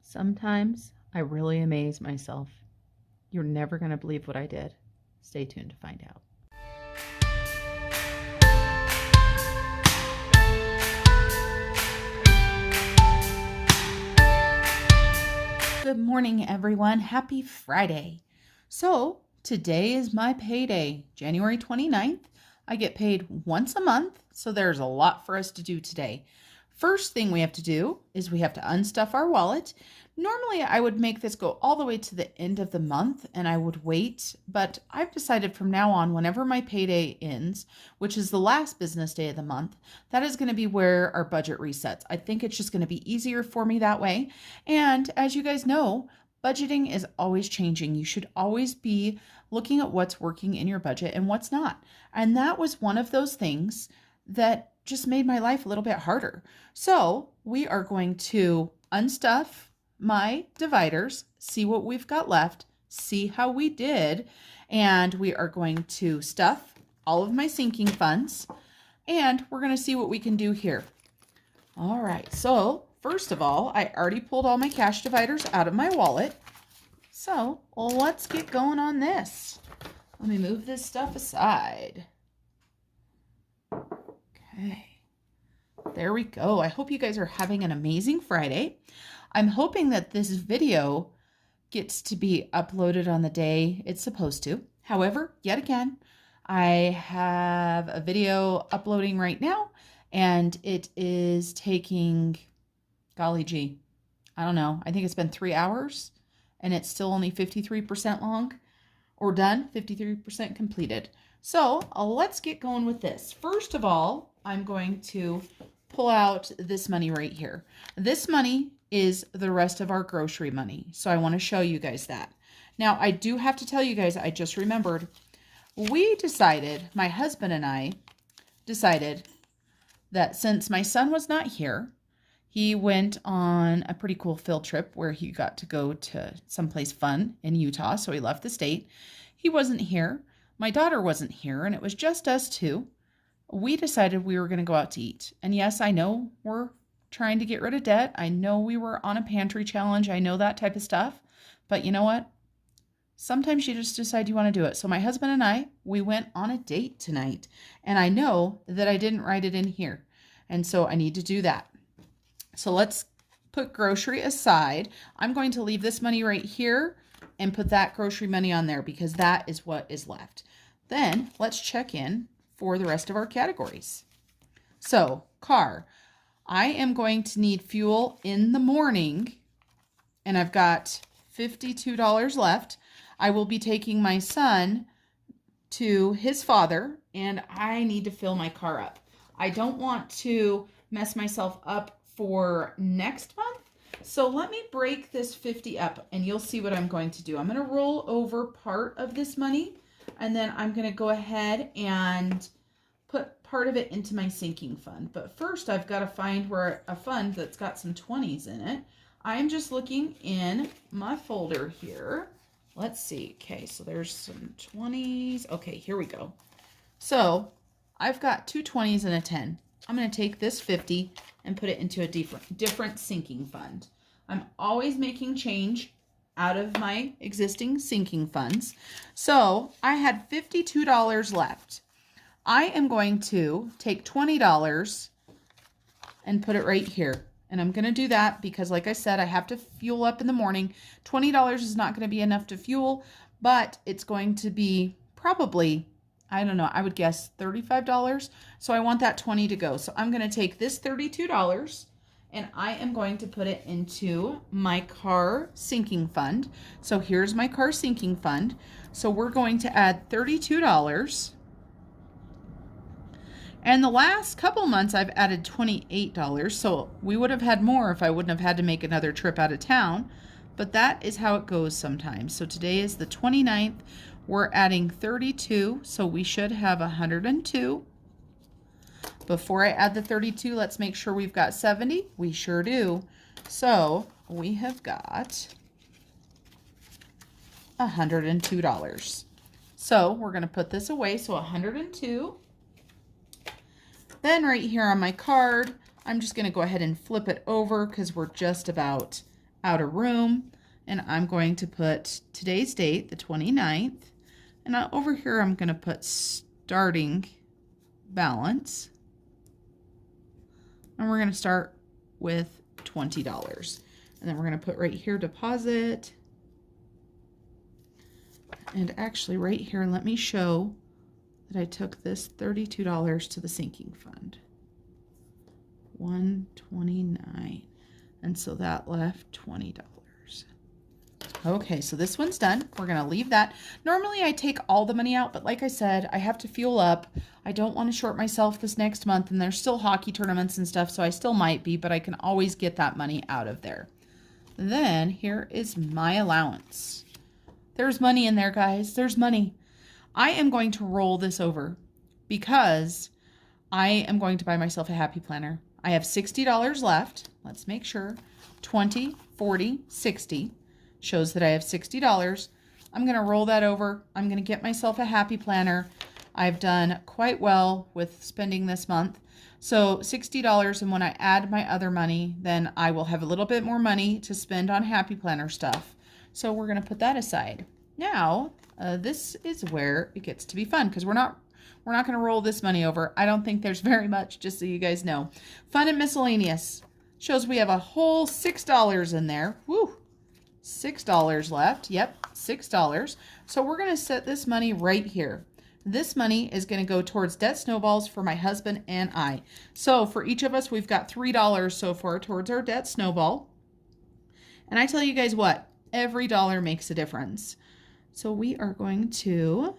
Sometimes I really amaze myself. You're never going to believe what I did. Stay tuned to find out. Good morning, everyone. Happy Friday. So today is my payday, January 29th. I get paid once a month, so there's a lot for us to do today. First thing we have to do is we have to unstuff our wallet. Normally, I would make this go all the way to the end of the month and I would wait, but I've decided from now on, whenever my payday ends, which is the last business day of the month, that is going to be where our budget resets. I think it's just going to be easier for me that way. And as you guys know, budgeting is always changing. You should always be looking at what's working in your budget and what's not. And that was one of those things that just made my life a little bit harder. So we are going to unstuff my dividers, see what we've got left, see how we did, and we are going to stuff all of my sinking funds, and we're going to see what we can do here. All right, so first of all, I already pulled all my cash dividers out of my wallet, so let's get going on this. Let me move this stuff aside. Okay, there we go. I hope you guys are having an amazing Friday. I'm hoping that this video gets to be uploaded on the day it's supposed to. However, yet again, I have a video uploading right now, and it is taking, golly gee, I don't know. I think it's been 3 hours, and it's still only 53% long, or done, 53% completed. So let's get going with this. First of all, I'm going to pull out this money right here. This money is the rest of our grocery money. So I want to show you guys that. Now, I do have to tell you guys, I just remembered, my husband and I decided that since my son was not here, he went on a pretty cool field trip where he got to go to someplace fun in Utah. So he left the state. He wasn't here. My daughter wasn't here, and it was just us two. We decided we were going to go out to eat. And yes, I know we're trying to get rid of debt. I know we were on a pantry challenge. I know that type of stuff. But you know what? Sometimes you just decide you want to do it. So my husband and I, we went on a date tonight. And I know that I didn't write it in here. And so I need to do that. So let's put grocery aside. I'm going to leave this money right here and put that grocery money on there because that is what is left. Then let's check in for the rest of our categories. So car. I am going to need fuel in the morning, and I've got $52 left. I will be taking my son to his father, and I need to fill my car up. I don't want to mess myself up for next month, so let me break this 50 up, and you'll see what I'm going to do. I'm going to roll over part of this money, and then I'm going to go ahead and put part of it into my sinking fund. But first, I've got to find where a fund that's got some 20s in it. I'm just looking in my folder here. Let's see. Okay, so there's some 20s. Okay, here we go. So I've got two 20s and a 10. I'm going to take this 50 and put it into a different sinking fund. I'm always making change out of my existing sinking funds. So I had $52 left. I am going to take $20 and put it right here. And I'm going to do that because, like I said, I have to fuel up in the morning. $20 is not going to be enough to fuel, but it's going to be probably, I don't know, I would guess $35. So I want that 20 to go. So I'm going to take this $32 and I am going to put it into my car sinking fund. So here's my car sinking fund. So we're going to add $32. And the last couple months, I've added $28. So we would have had more if I wouldn't have had to make another trip out of town. But that is how it goes sometimes. So today is the 29th. We're adding 32. So we should have 102. Before I add the 32, let's make sure we've got 70. We sure do. So we have got $102. So we're going to put this away. So 102. Then right here on my card, I'm just going to go ahead and flip it over because we're just about out of room, and I'm going to put today's date, the 29th, and over here I'm going to put starting balance, and we're going to start with $20. And then we're going to put right here deposit, and actually right here, let me show that I took this $32 to the sinking fund. 129, and so that left $20. Okay, so this one's done. We're gonna leave that. Normally I take all the money out, but like I said, I have to fuel up. I don't want to short myself this next month, and there's still hockey tournaments and stuff, so I still might be, but I can always get that money out of there. Then here is my allowance. There's money in there, guys. There's money. I am going to roll this over because I am going to buy myself a happy planner. I have $60 left. Let's make sure. 20, 40, 60 shows that I have $60. I'm going to roll that over. I'm going to get myself a happy planner. I've done quite well with spending this month. So $60, and when I add my other money, then I will have a little bit more money to spend on happy planner stuff. So we're going to put that aside. Now, this is where it gets to be fun because we're not going to roll this money over. I don't think there's very much, just so you guys know. Fun and miscellaneous shows we have a whole $6 in there. Woo! $6 left. Yep, $6. So we're going to set this money right here. This money is going to go towards debt snowballs for my husband and I. So for each of us, we've got $3 so far towards our debt snowball. And I tell you guys what, every dollar makes a difference. So we are going to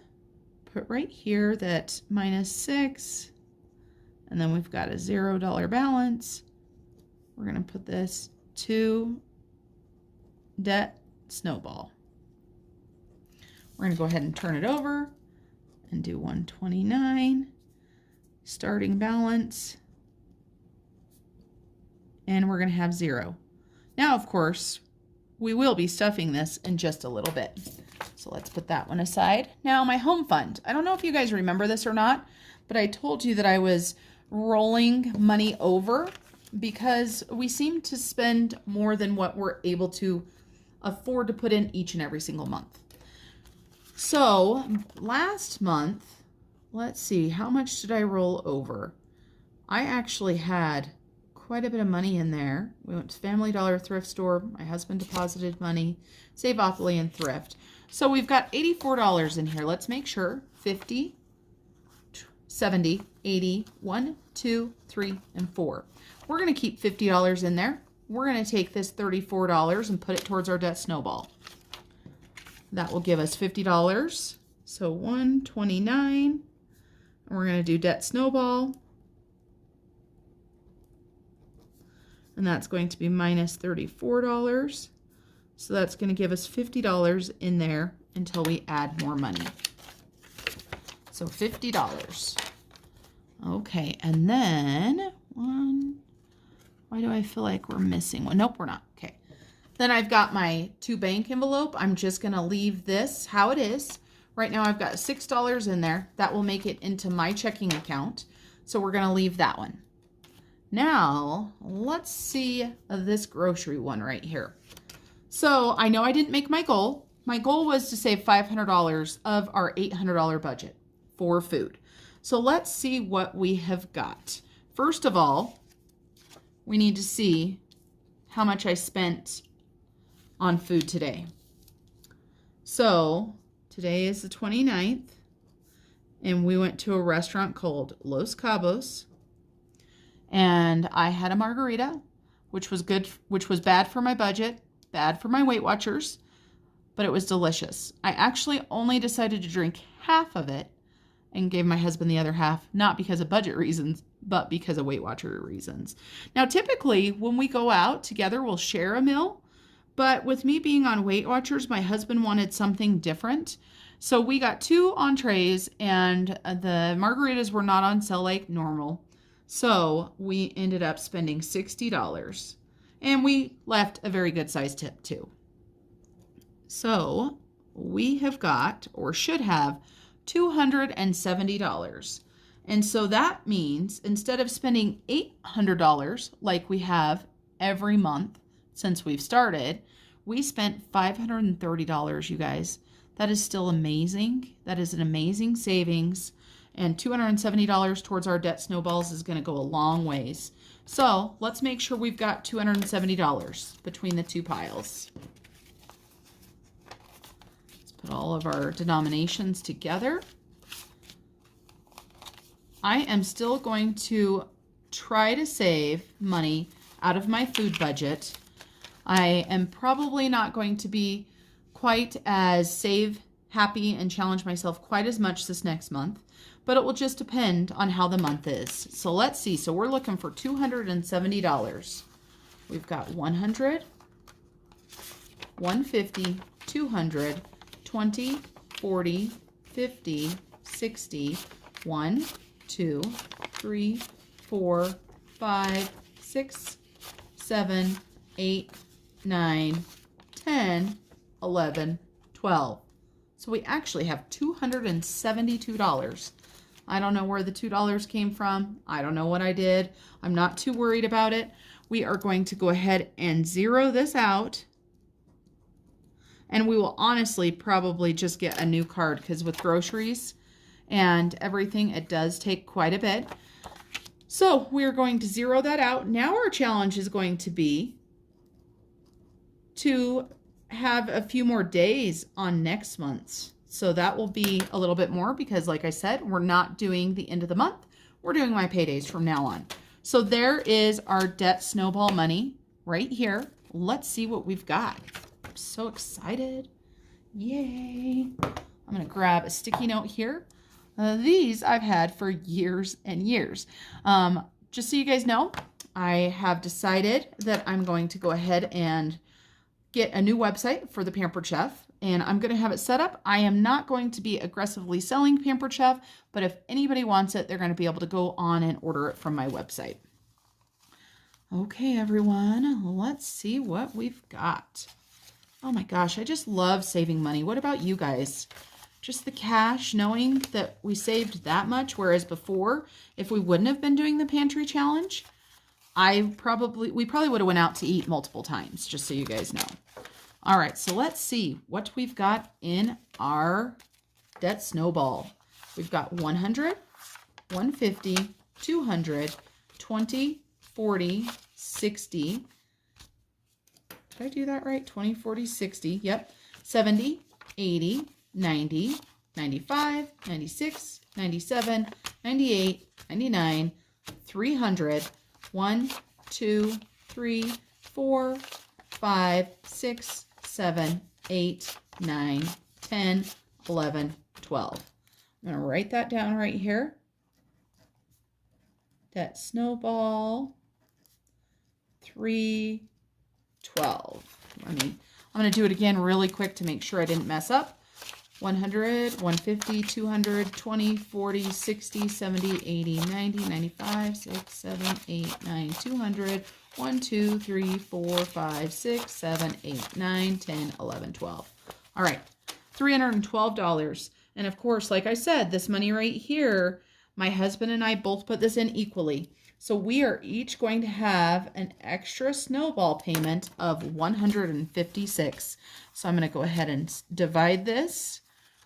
put right here that -6, and then we've got a $0 balance. We're going to put this to debt snowball. We're going to go ahead and turn it over and do 129 starting balance, and we're going to have 0. Now, of course, we will be stuffing this in just a little bit. So let's put that one aside. Now, my home fund. I don't know if you guys remember this or not, but I told you that I was rolling money over because we seem to spend more than what we're able to afford to put in each and every single month. So last month, let's see, how much did I roll over? I actually had quite a bit of money in there. We went to Family Dollar thrift store. My husband deposited money, Save-Opoly, and thrift. So we've got $84 in here. Let's make sure. 50, 70, 80, 1, 2, 3, and 4. We're going to keep $50 in there. We're going to take this $34 and put it towards our debt snowball. That will give us $50. So 129. And we're going to do debt snowball. And that's going to be -$34. So that's going to give us $50 in there until we add more money. So $50. Okay, and then why do I feel like we're missing one? Nope, we're not. Okay. Then I've got my 2 bank envelope. I'm just going to leave this how it is. Right now I've got $6 in there. That will make it into my checking account. So we're going to leave that one. Now, let's see this grocery one right here. So I know I didn't make my goal. My goal was to save $500 of our $800 budget for food. So let's see what we have got. First of all, we need to see how much I spent on food today. So today is the 29th, and we went to a restaurant called Los Cabos, and I had a margarita, which was good, which was bad for my budget, bad for my Weight Watchers, but it was delicious. I actually only decided to drink half of it and gave my husband the other half, not because of budget reasons, but because of Weight Watcher reasons. Now, typically, when we go out together, we'll share a meal, but with me being on Weight Watchers, my husband wanted something different. So we got 2 entrees, and the margaritas were not on sale like normal. So we ended up spending $60, and we left a very good size tip too. So we have got, or should have, $270. And so that means instead of spending $800 like we have every month since we've started, we spent $530, you guys. That is still amazing. That is an amazing savings. And $270 towards our debt snowballs is going to go a long ways. So let's make sure we've got $270 between the two piles. Let's put all of our denominations together. I am still going to try to save money out of my food budget. I am probably not going to be quite as save happy and challenge myself quite as much this next month, but it will just depend on how the month is. So let's see. So we're looking for $270. We've got 100, 150, 200, 20, 40, 50, 60, 1, 2, 3, 4, 5, 6, 7, 8, 9, 10, 11, 12. So we actually have $272. I don't know where the $2 came from. I don't know what I did. I'm not too worried about it. We are going to go ahead and zero this out. And we will honestly probably just get a new card because with groceries and everything, it does take quite a bit. So we're going to zero that out. Now our challenge is going to be to have a few more days on next month's. So that will be a little bit more because like I said, we're not doing the end of the month. We're doing my paydays from now on. So there is our debt snowball money right here. Let's see what we've got. I'm so excited. Yay. I'm going to grab a sticky note here. These I've had for years and years. Just so you guys know, I have decided that I'm going to go ahead and get a new website for the Pampered Chef, and I'm going to have it set up. I am not going to be aggressively selling Pampered Chef, but if anybody wants it, they're going to be able to go on and order it from my website. Okay, everyone, let's see what we've got. Oh my gosh, I just love saving money. What about you guys? Just the cash, knowing that we saved that much, whereas before, if we wouldn't have been doing the pantry challenge, we probably would have went out to eat multiple times, just so you guys know. All right, so let's see what we've got in our debt snowball. We've got 100, 150, 200, 20, 40, 60. Did I do that right? 20, 40, 60. Yep. 70, 80, 90, 95, 96, 97, 98, 99, 300, 1, 2, 3, 4, 5, 6, 7, 8, 9, 10, 11, 12. I'm going to write that down right here. Debt snowball 312. I'm going to do it again really quick to make sure I didn't mess up. 100, 150, 200, 20, 40, 60, 70, 80, 90, 95, 6, 7, 8, 9, 200, 1, 2, 3, 4, 5, 6, 7, 8, 9, 10, 11, 12. All right, $312. And of course, like I said, this money right here, my husband and I both put this in equally. So we are each going to have an extra snowball payment of $156. So I'm going to go ahead and divide this.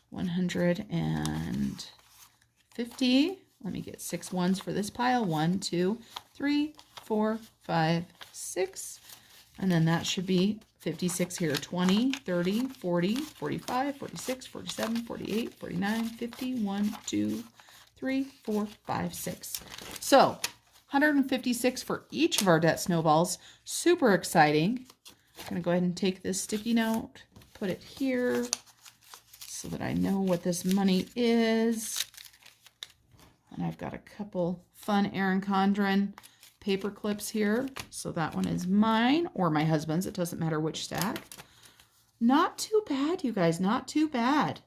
150. Let me get 6 ones for this pile. 1, 2, 3, 4, 5, 6. And then that should be 56 here. 20, 30, 40, 45, 46, 47, 48, 49, 50, 1, 2, 3, 4, 5, 6. So 156 for each of our debt snowballs. Super exciting. I'm going to go ahead and take this sticky note, put it here so that I know what this money is. And I've got a couple fun Erin Condrin paper clips here. So that one is mine or my husband's. It doesn't matter which stack. Not too bad, you guys. Not too bad.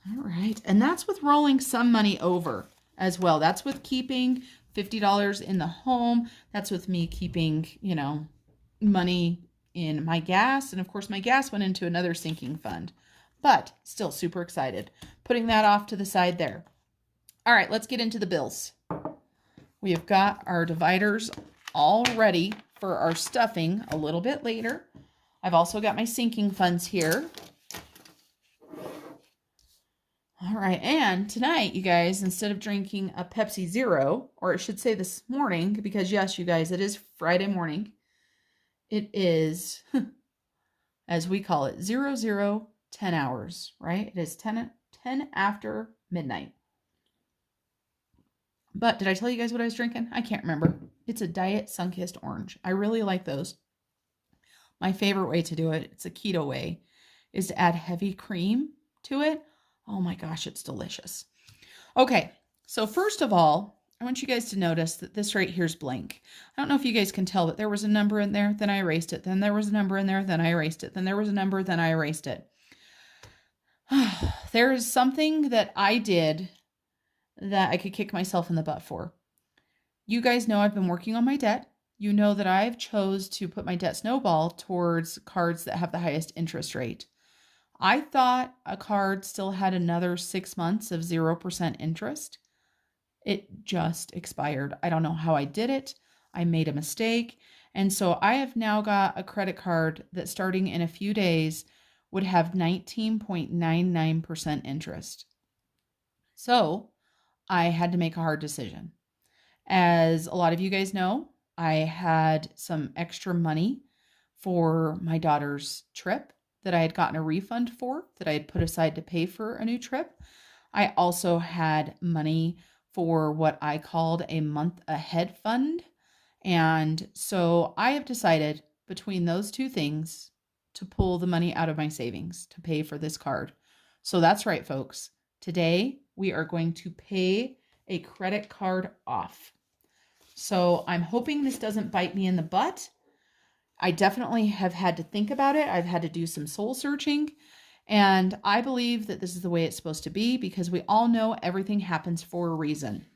All right. And that's with rolling some money over as well. That's with keeping $50 in the home. That's with me keeping, money in my gas. And of course, my gas went into another sinking fund. But still super excited. Putting that off to the side there. All right, let's get into the bills. We have got our dividers all ready for our stuffing a little bit later. I've also got my sinking funds here. All right, and tonight, you guys, instead of drinking a Pepsi Zero, or it should say this morning, because yes, you guys, it is Friday morning. It is, as we call it, 10 hours, right? It is 10 after midnight. But did I tell you guys what I was drinking? I can't remember. It's a Diet Sunkist Orange. I really like those. My favorite way to do it, it's a keto way, is to add heavy cream to it. Oh my gosh, it's delicious. Okay, so first of all, I want you guys to notice that this right here is blank. I don't know if you guys can tell, but there was a number in there, then I erased it, then there was a number in there, then I erased it, then there was a number, then I erased it. There is something that I did that I could kick myself in the butt for. You guys know I've been working on my debt. You know that I've chose to put my debt snowball towards cards that have the highest interest rate. I thought a card still had another 6 months of 0% interest. It just expired. I don't know how I did it. I made a mistake. And so I have now got a credit card that starting in a few days would have 19.99% interest. So I had to make a hard decision. As a lot of you guys know, I had some extra money for my daughter's trip that I had gotten a refund for, that I had put aside to pay for a new trip. I also had money for what I called a month ahead fund. And so I have decided between those two things to pull the money out of my savings to pay for this card. So that's right, folks. Today we are going to pay a credit card off. So I'm hoping this doesn't bite me in the butt. I definitely have had to think about it. I've had to do some soul searching. And I believe that this is the way it's supposed to be because we all know everything happens for a reason.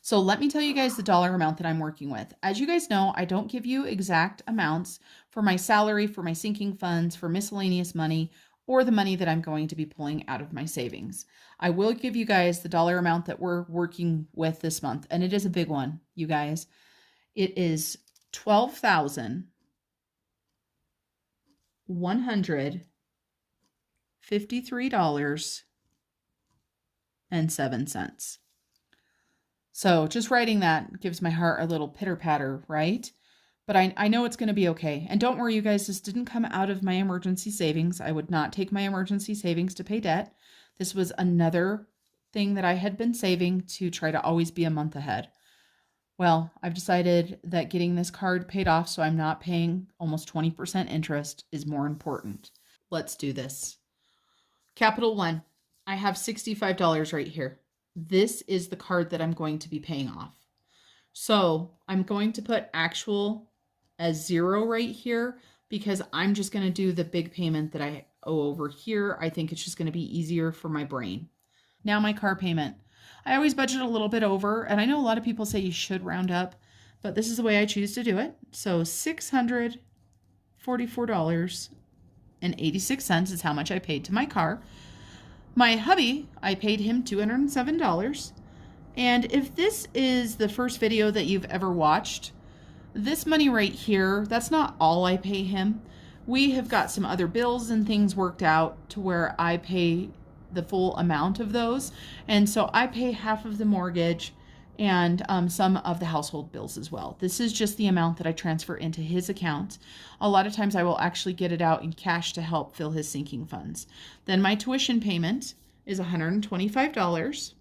So let me tell you guys the dollar amount that I'm working with. As you guys know, I don't give you exact amounts for my salary, for my sinking funds, for miscellaneous money, or the money that I'm going to be pulling out of my savings. I will give you guys the dollar amount that we're working with this month, and it is a big one, you guys. It is $12,153.07. So just writing that gives my heart a little pitter patter, right? But I know it's going to be okay. And don't worry, you guys, this didn't come out of my emergency savings. I would not take my emergency savings to pay debt. This was another thing that I had been saving to try to always be a month ahead. Well, I've decided that getting this card paid off so I'm not paying almost 20% interest is more important. Let's do this. Capital One, I have $65 right here. This is the card that I'm going to be paying off. So I'm going to put actual as 0 right here because I'm just going to do the big payment that I owe over here. I think it's just going to be easier for my brain. Now my car payment. I always budget a little bit over, and I know a lot of people say you should round up, but this is the way I choose to do it. So $644.86 is how much I paid to my car. My hubby, I paid him $207. And if this is the first video that you've ever watched, this money right here, that's not all I pay him. We have got some other bills and things worked out to where I pay the full amount of those. And so I pay half of the mortgage and some of the household bills as well. This is just the amount that I transfer into his account. A lot of times I will actually get it out in cash to help fill his sinking funds. Then my tuition payment is $125.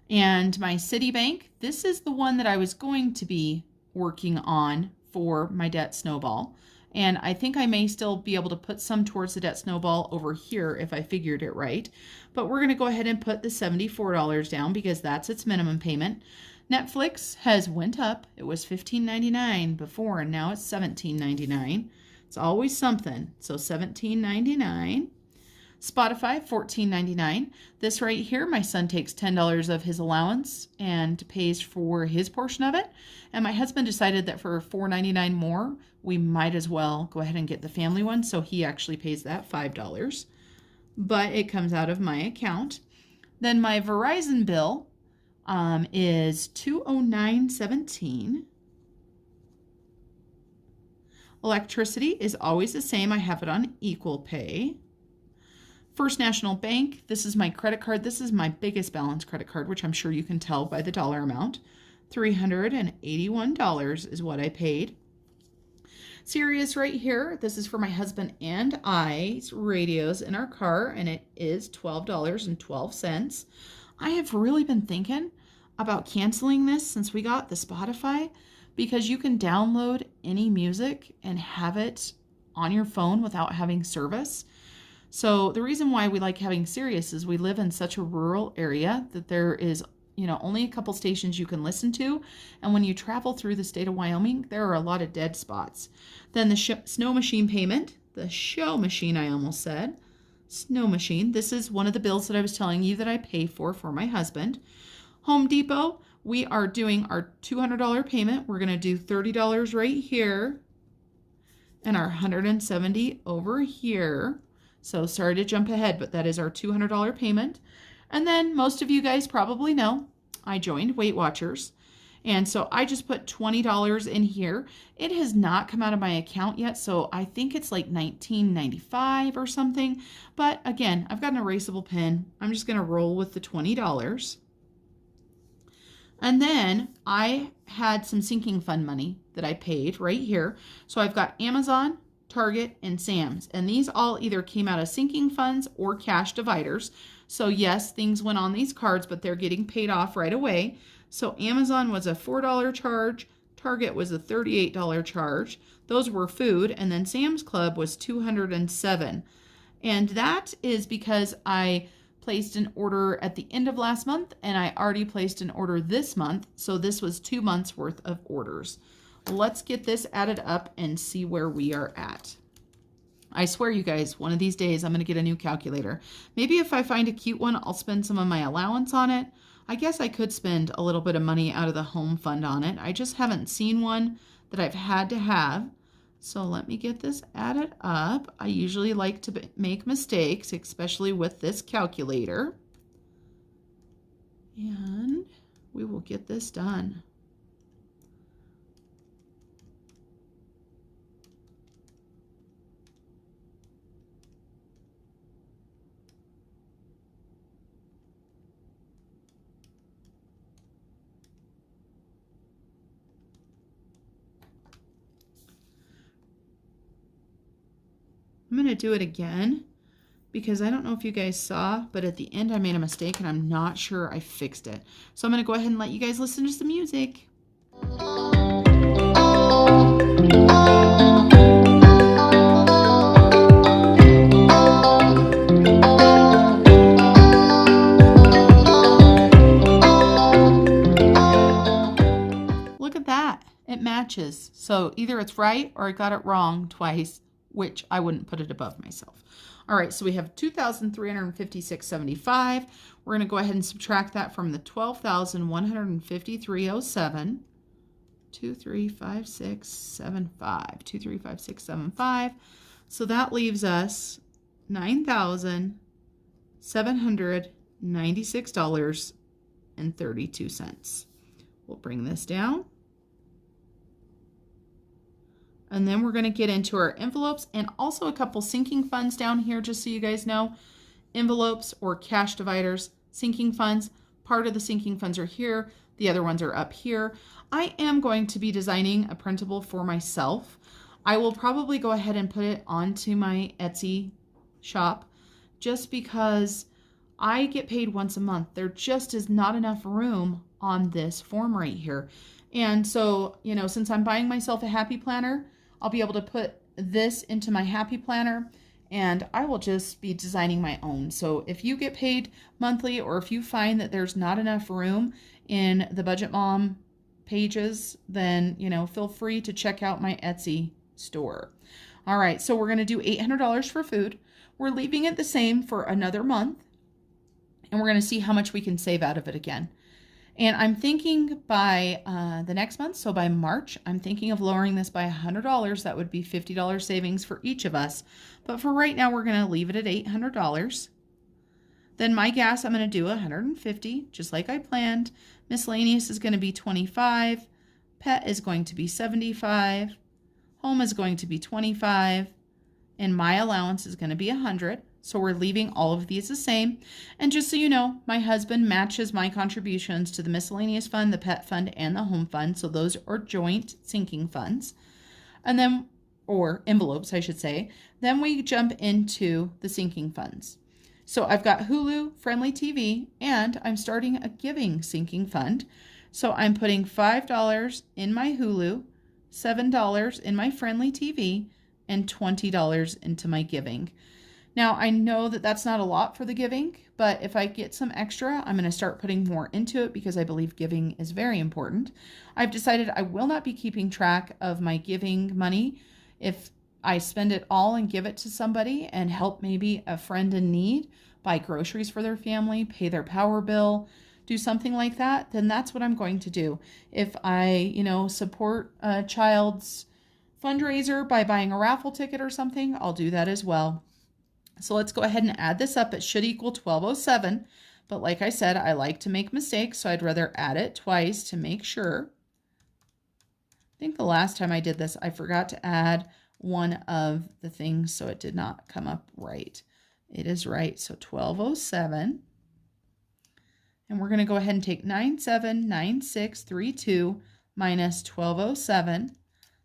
And my Citibank, this is the one that I was going to be working on for my debt snowball. And I think I may still be able to put some towards the debt snowball over here if I figured it right. But we're going to go ahead and put the $74 down because that's its minimum payment. Netflix has went up. It was $15.99 before, and now it's $17.99. It's always something. So $17.99. Spotify, $14.99. This right here, my son takes $10 of his allowance and pays for his portion of it. And my husband decided that for $4.99 more, we might as well go ahead and get the family one. So he actually pays that $5. But it comes out of my account. Then my Verizon bill is $209.17. Electricity is always the same. I have it on equal pay. First National Bank, this is my credit card. This is my biggest balance credit card, which I'm sure you can tell by the dollar amount. $381 is what I paid. Sirius right here, this is for my husband and I's radios in our car, and it is $12.12. I have really been thinking about canceling this since we got the Spotify, because you can download any music and have it on your phone without having service. So the reason why we like having Sirius is we live in such a rural area that there is only a couple stations you can listen to. And when you travel through the state of Wyoming, there are a lot of dead spots. Then the snow machine payment, the show machine, I almost said. Snow machine. This is one of the bills that I was telling you that I pay for my husband. Home Depot, we are doing our $200 payment. We're going to do $30 right here and our $170 over here. So sorry to jump ahead, but that is our $200 payment. And then most of you guys probably know I joined Weight Watchers. And so I just put $20 in here. It has not come out of my account yet, so I think it's like $19.95 or something. But again, I've got an erasable pen. I'm just going to roll with the $20. And then I had some sinking fund money that I paid right here. So I've got Amazon, Target, and Sam's. And these all either came out of sinking funds or cash dividers. So yes, things went on these cards, but they're getting paid off right away. So Amazon was a $4 charge. Target was a $38 charge. Those were food. And then Sam's Club was $207. And that is because I placed an order at the end of last month, and I already placed an order this month. So this was 2 months worth of orders. Let's get this added up and see where we are at. I swear, you guys, one of these days I'm going to get a new calculator. Maybe if I find a cute one, I'll spend some of my allowance on it. I guess I could spend a little bit of money out of the home fund on it. I just haven't seen one that I've had to have. So let me get this added up. I usually like to make mistakes, especially with this calculator. And we will get this done. I'm going to do it again because I don't know if you guys saw, but at the end I made a mistake and I'm not sure I fixed it. So I'm going to go ahead and let you guys listen to some music. Look at that. It matches. So either it's right or I got it wrong twice, which I wouldn't put it above myself. All right, so we have $2,356.75. We're going to go ahead and subtract that from the $12,153.07. 235675. 235675. So that leaves us $9,796.32. We'll bring this down. And then we're going to get into our envelopes and also a couple sinking funds down here, just so you guys know. Envelopes or cash dividers, sinking funds. Part of the sinking funds are here. The other ones are up here. I am going to be designing a printable for myself. I will probably go ahead and put it onto my Etsy shop just because I get paid once a month. There just is not enough room on this form right here. And so, since I'm buying myself a happy planner, I'll be able to put this into my happy planner and I will just be designing my own. So if you get paid monthly or if you find that there's not enough room in the Budget Mom pages, then, feel free to check out my Etsy store. All right, so we're going to do $800 for food. We're leaving it the same for another month and we're going to see how much we can save out of it again. And I'm thinking by the next month, so by March, I'm thinking of lowering this by $100. That would be $50 savings for each of us. But for right now, we're going to leave it at $800. Then my gas, I'm going to do $150, just like I planned. Miscellaneous is going to be $25. Pet is going to be $75. Home is going to be 25, and my allowance is going to be 100. So we're leaving all of these the same. And just so you know, my husband matches my contributions to the miscellaneous fund, the pet fund, and the home fund. So those are joint sinking funds. And then, or envelopes, I should say. Then we jump into the sinking funds. So I've got Hulu, Friendly TV, and I'm starting a giving sinking fund. So I'm putting $5 in my Hulu, $7 in my Friendly TV, and $20 into my giving. Now, I know that that's not a lot for the giving, but if I get some extra, I'm going to start putting more into it because I believe giving is very important. I've decided I will not be keeping track of my giving money. If I spend it all and give it to somebody and help maybe a friend in need, buy groceries for their family, pay their power bill, do something like that, then that's what I'm going to do. If I, support a child's fundraiser by buying a raffle ticket or something, I'll do that as well. So let's go ahead and add this up. It should equal 1207, but like I said, I like to make mistakes, so I'd rather add it twice to make sure. I think the last time I did this, I forgot to add one of the things, so it did not come up right. It is right, so 1207. And we're going to go ahead and take 979632 minus 1207.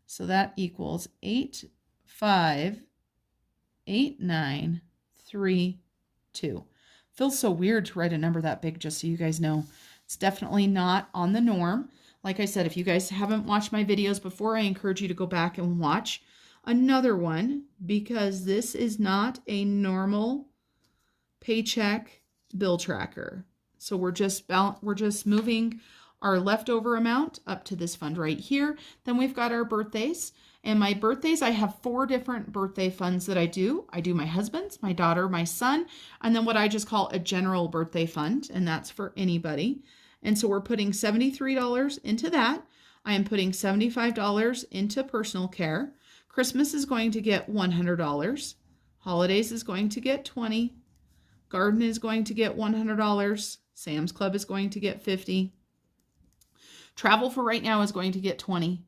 So that equals 858932. Feels so weird to write a number that big, just so you guys know. It's definitely not on the norm. Like I said, if you guys haven't watched my videos before, I encourage you to go back and watch another one, because this is not a normal paycheck bill tracker. So we're just moving our leftover amount up to this fund right here. Then we've got our birthdays. And my birthdays, I have 4 different birthday funds that I do. I do my husband's, my daughter, my son, and then what I just call a general birthday fund, and that's for anybody. And so we're putting $73 into that. I am putting $75 into personal care. Christmas is going to get $100. Holidays is going to get $20. Garden is going to get $100. Sam's Club is going to get $50. Travel for right now is going to get $20.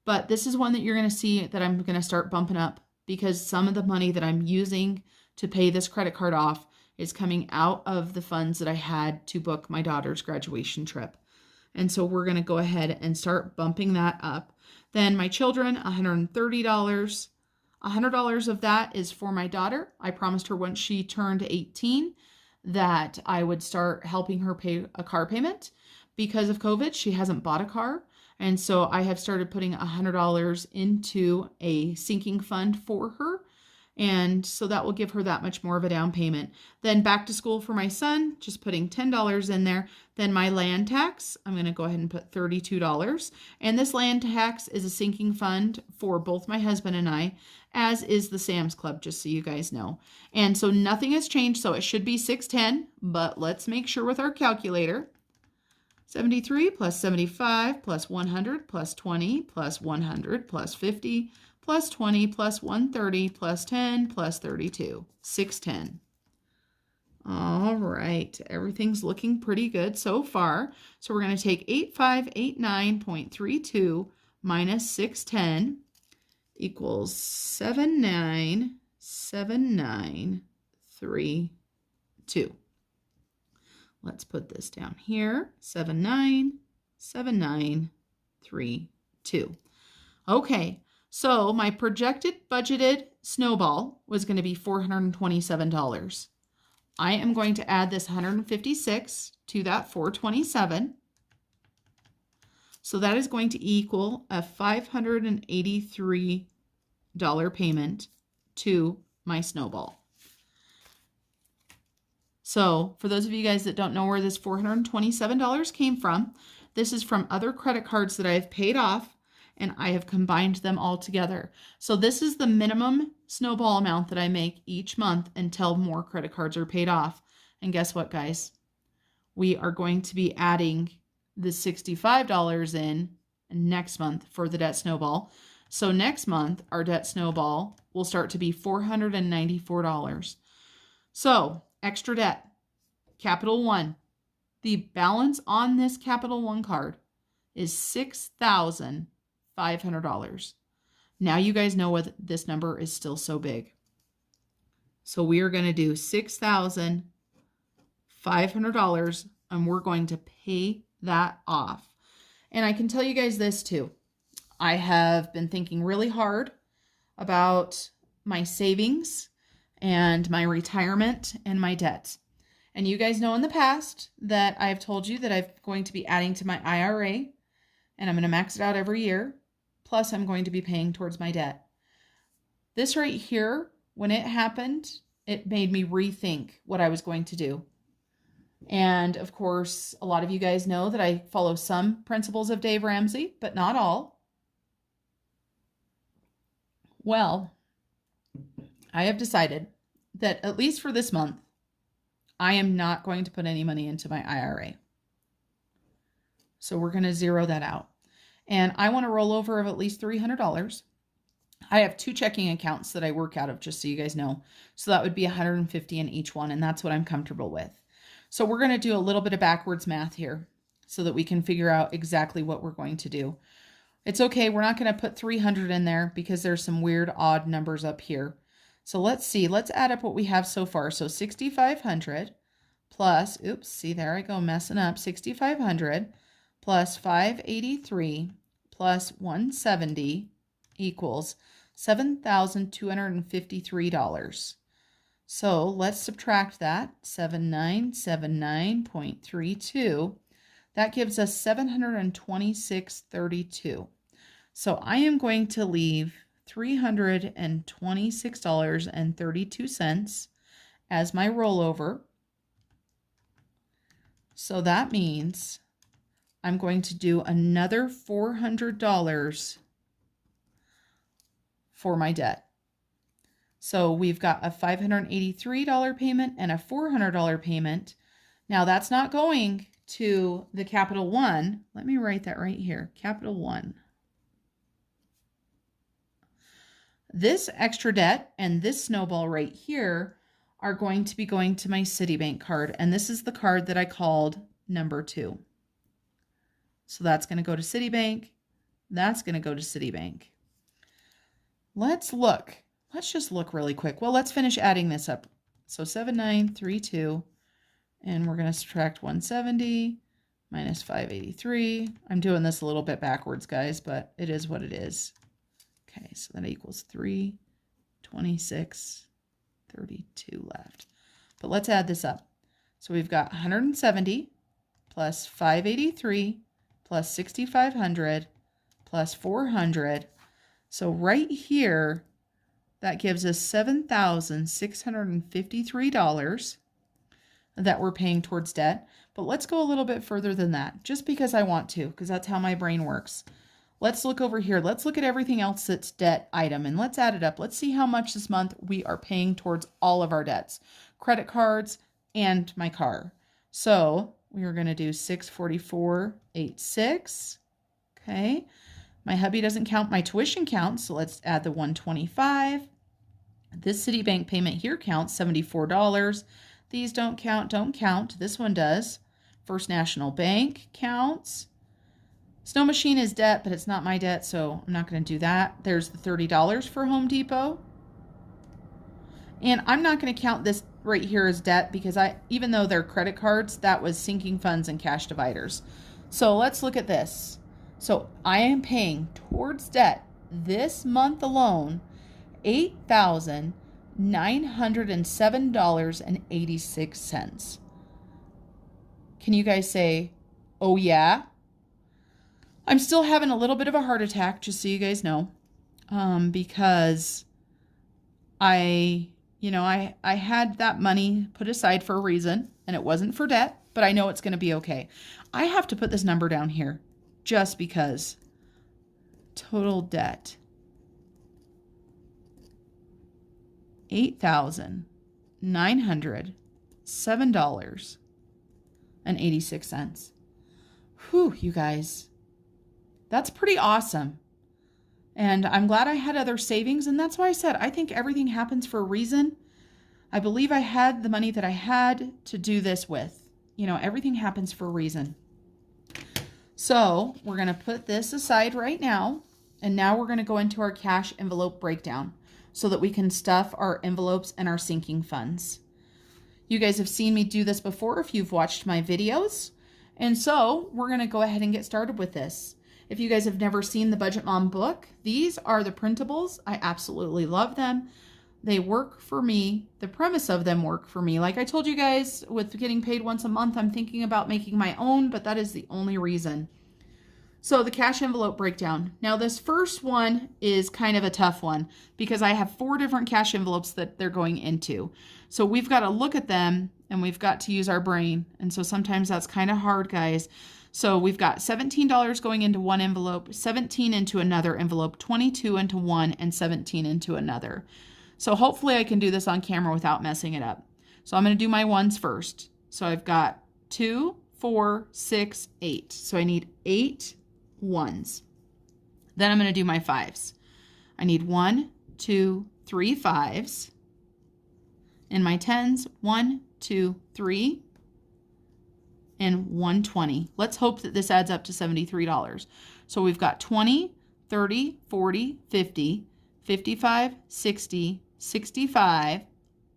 But this is one that you're going to see that I'm going to start bumping up, because some of the money that I'm using to pay this credit card off is coming out of the funds that I had to book my daughter's graduation trip. And so we're going to go ahead and start bumping that up. Then my children, $130. $100 of that is for my daughter. I promised her once she turned 18 that I would start helping her pay a car payment. Because of COVID, she hasn't bought a car. And so I have started putting $100 into a sinking fund for her. And so that will give her that much more of a down payment. Then back to school for my son, just putting $10 in there. Then my land tax, I'm going to go ahead and put $32. And this land tax is a sinking fund for both my husband and I, as is the Sam's Club, just so you guys know. And so nothing has changed, so it should be 610, but let's make sure with our calculator. 73 plus 75 plus 100 plus 20 plus 100 plus 50 plus 20 plus 130 plus 10 plus 32. 610. All right, everything's looking pretty good so far. So we're going to take 8589.32 minus 610 equals 797932. Let's put this down here, 797932. Okay, so my projected budgeted snowball was going to be $427. I am going to add this 156 to that 427. So that is going to equal a $583 payment to my snowball. So for those of you guys that don't know where this $427 came from, this is from other credit cards that I have paid off, and I have combined them all together. So this is the minimum snowball amount that I make each month until more credit cards are paid off. And guess what, guys? We are going to be adding the $65 in next month for the debt snowball. So next month, our debt snowball will start to be $494. So extra debt, Capital One. The balance on this Capital One card is $6,500. Now you guys know what this number is still so big. So we are going to do $6,500 and we're going to pay that off. And I can tell you guys this too. I have been thinking really hard about my savings and my retirement and my debt. And you guys know in the past that I've told you that I'm going to be adding to my IRA and I'm going to max it out every year. Plus I'm going to be paying towards my debt. This right here, when it happened, it made me rethink what I was going to do. And of course, a lot of you guys know that I follow some principles of Dave Ramsey, but not all. Well, I have decided that at least for this month, I am not going to put any money into my IRA. So we're going to zero that out. And I want a rollover of at least $300. I have 2 checking accounts that I work out of, just so you guys know. So that would be $150 in each one, and that's what I'm comfortable with. So we're going to do a little bit of backwards math here so that we can figure out exactly what we're going to do. It's okay, we're not going to put 300 in there because there's some weird odd numbers up here. So let's see, let's add up what we have so far. So 6,500 plus, oops, see there I go messing up, 6,500 plus 583 plus 170 equals $7,253. So let's subtract that, 7979.32. That gives us $726.32. So I am going to leave $326.32 as my rollover. So that means I'm going to do another $400 for my debt. So we've got a $583 payment and a $400 payment. Now that's not going to the Capital One. Let me write that right here, Capital One. This extra debt and this snowball right here are going to be going to my Citibank card. And this is the card that I called number 2. So that's going to go to Citibank. That's going to go to Citibank. Let's look. Let's just look really quick. Well, let's finish adding this up. So 7932, and we're going to subtract 170 minus 583. I'm doing this a little bit backwards, guys, but it is what it is. Okay, so that equals 326.32 left. But let's add this up. So we've got 170 plus 583 plus 6,500 plus 400. So right here, that gives us $7,653 that we're paying towards debt. But let's go a little bit further than that, just because I want to, because that's how my brain works. Let's look over here. Let's look at everything else that's debt item, and let's add it up. Let's see how much this month we are paying towards all of our debts, credit cards and my car. So we are going to do $644.86. Okay. My hubby doesn't count, my tuition counts, so let's add the $125. This Citibank payment here counts, $74. These don't count. This one does. First National Bank counts. Snow Machine is debt, but it's not my debt, so I'm not going to do that. There's the $30 for Home Depot. And I'm not going to count this right here as debt because even though they're credit cards, that was sinking funds and cash dividers. So let's look at this. So I am paying towards debt this month alone $8,907.86. Can you guys say, oh yeah? I'm still having a little bit of a heart attack, just so you guys know, because I had that money put aside for a reason, and it wasn't for debt, but I know it's going to be okay. I have to put this number down here just because. Total debt, $8,907.86. Whew, you guys. That's pretty awesome. And I'm glad I had other savings. And that's why I said, I think everything happens for a reason. I believe I had the money that I had to do this with. You know, everything happens for a reason. So we're going to put this aside right now. And now we're going to go into our cash envelope breakdown so that we can stuff our envelopes and our sinking funds. You guys have seen me do this before if you've watched my videos. And so we're going to go ahead and get started with this. If you guys have never seen the Budget Mom book, these are the printables. I absolutely love them. They work for me. The premise of them work for me. Like I told you guys, with getting paid once a month, I'm thinking about making my own, but that is the only reason. So the cash envelope breakdown. Now this first one is kind of a tough one because I have 4 different cash envelopes that they're going into. So we've got to look at them and we've got to use our brain. And so sometimes that's kind of hard, guys. So we've got $17 going into one envelope, 17 into another envelope, 22 into one, and 17 into another. So hopefully I can do this on camera without messing it up. So I'm going to do my ones first. So I've got 2, 4, 6, 8. So I need 8 ones. Then I'm going to do my 5s. I need 1, 2, 3 5s. And my 10s, 1, 2, 3. And 120. Let's hope that this adds up to $73. So we've got 20, 30, 40, 50, 55, 60, 65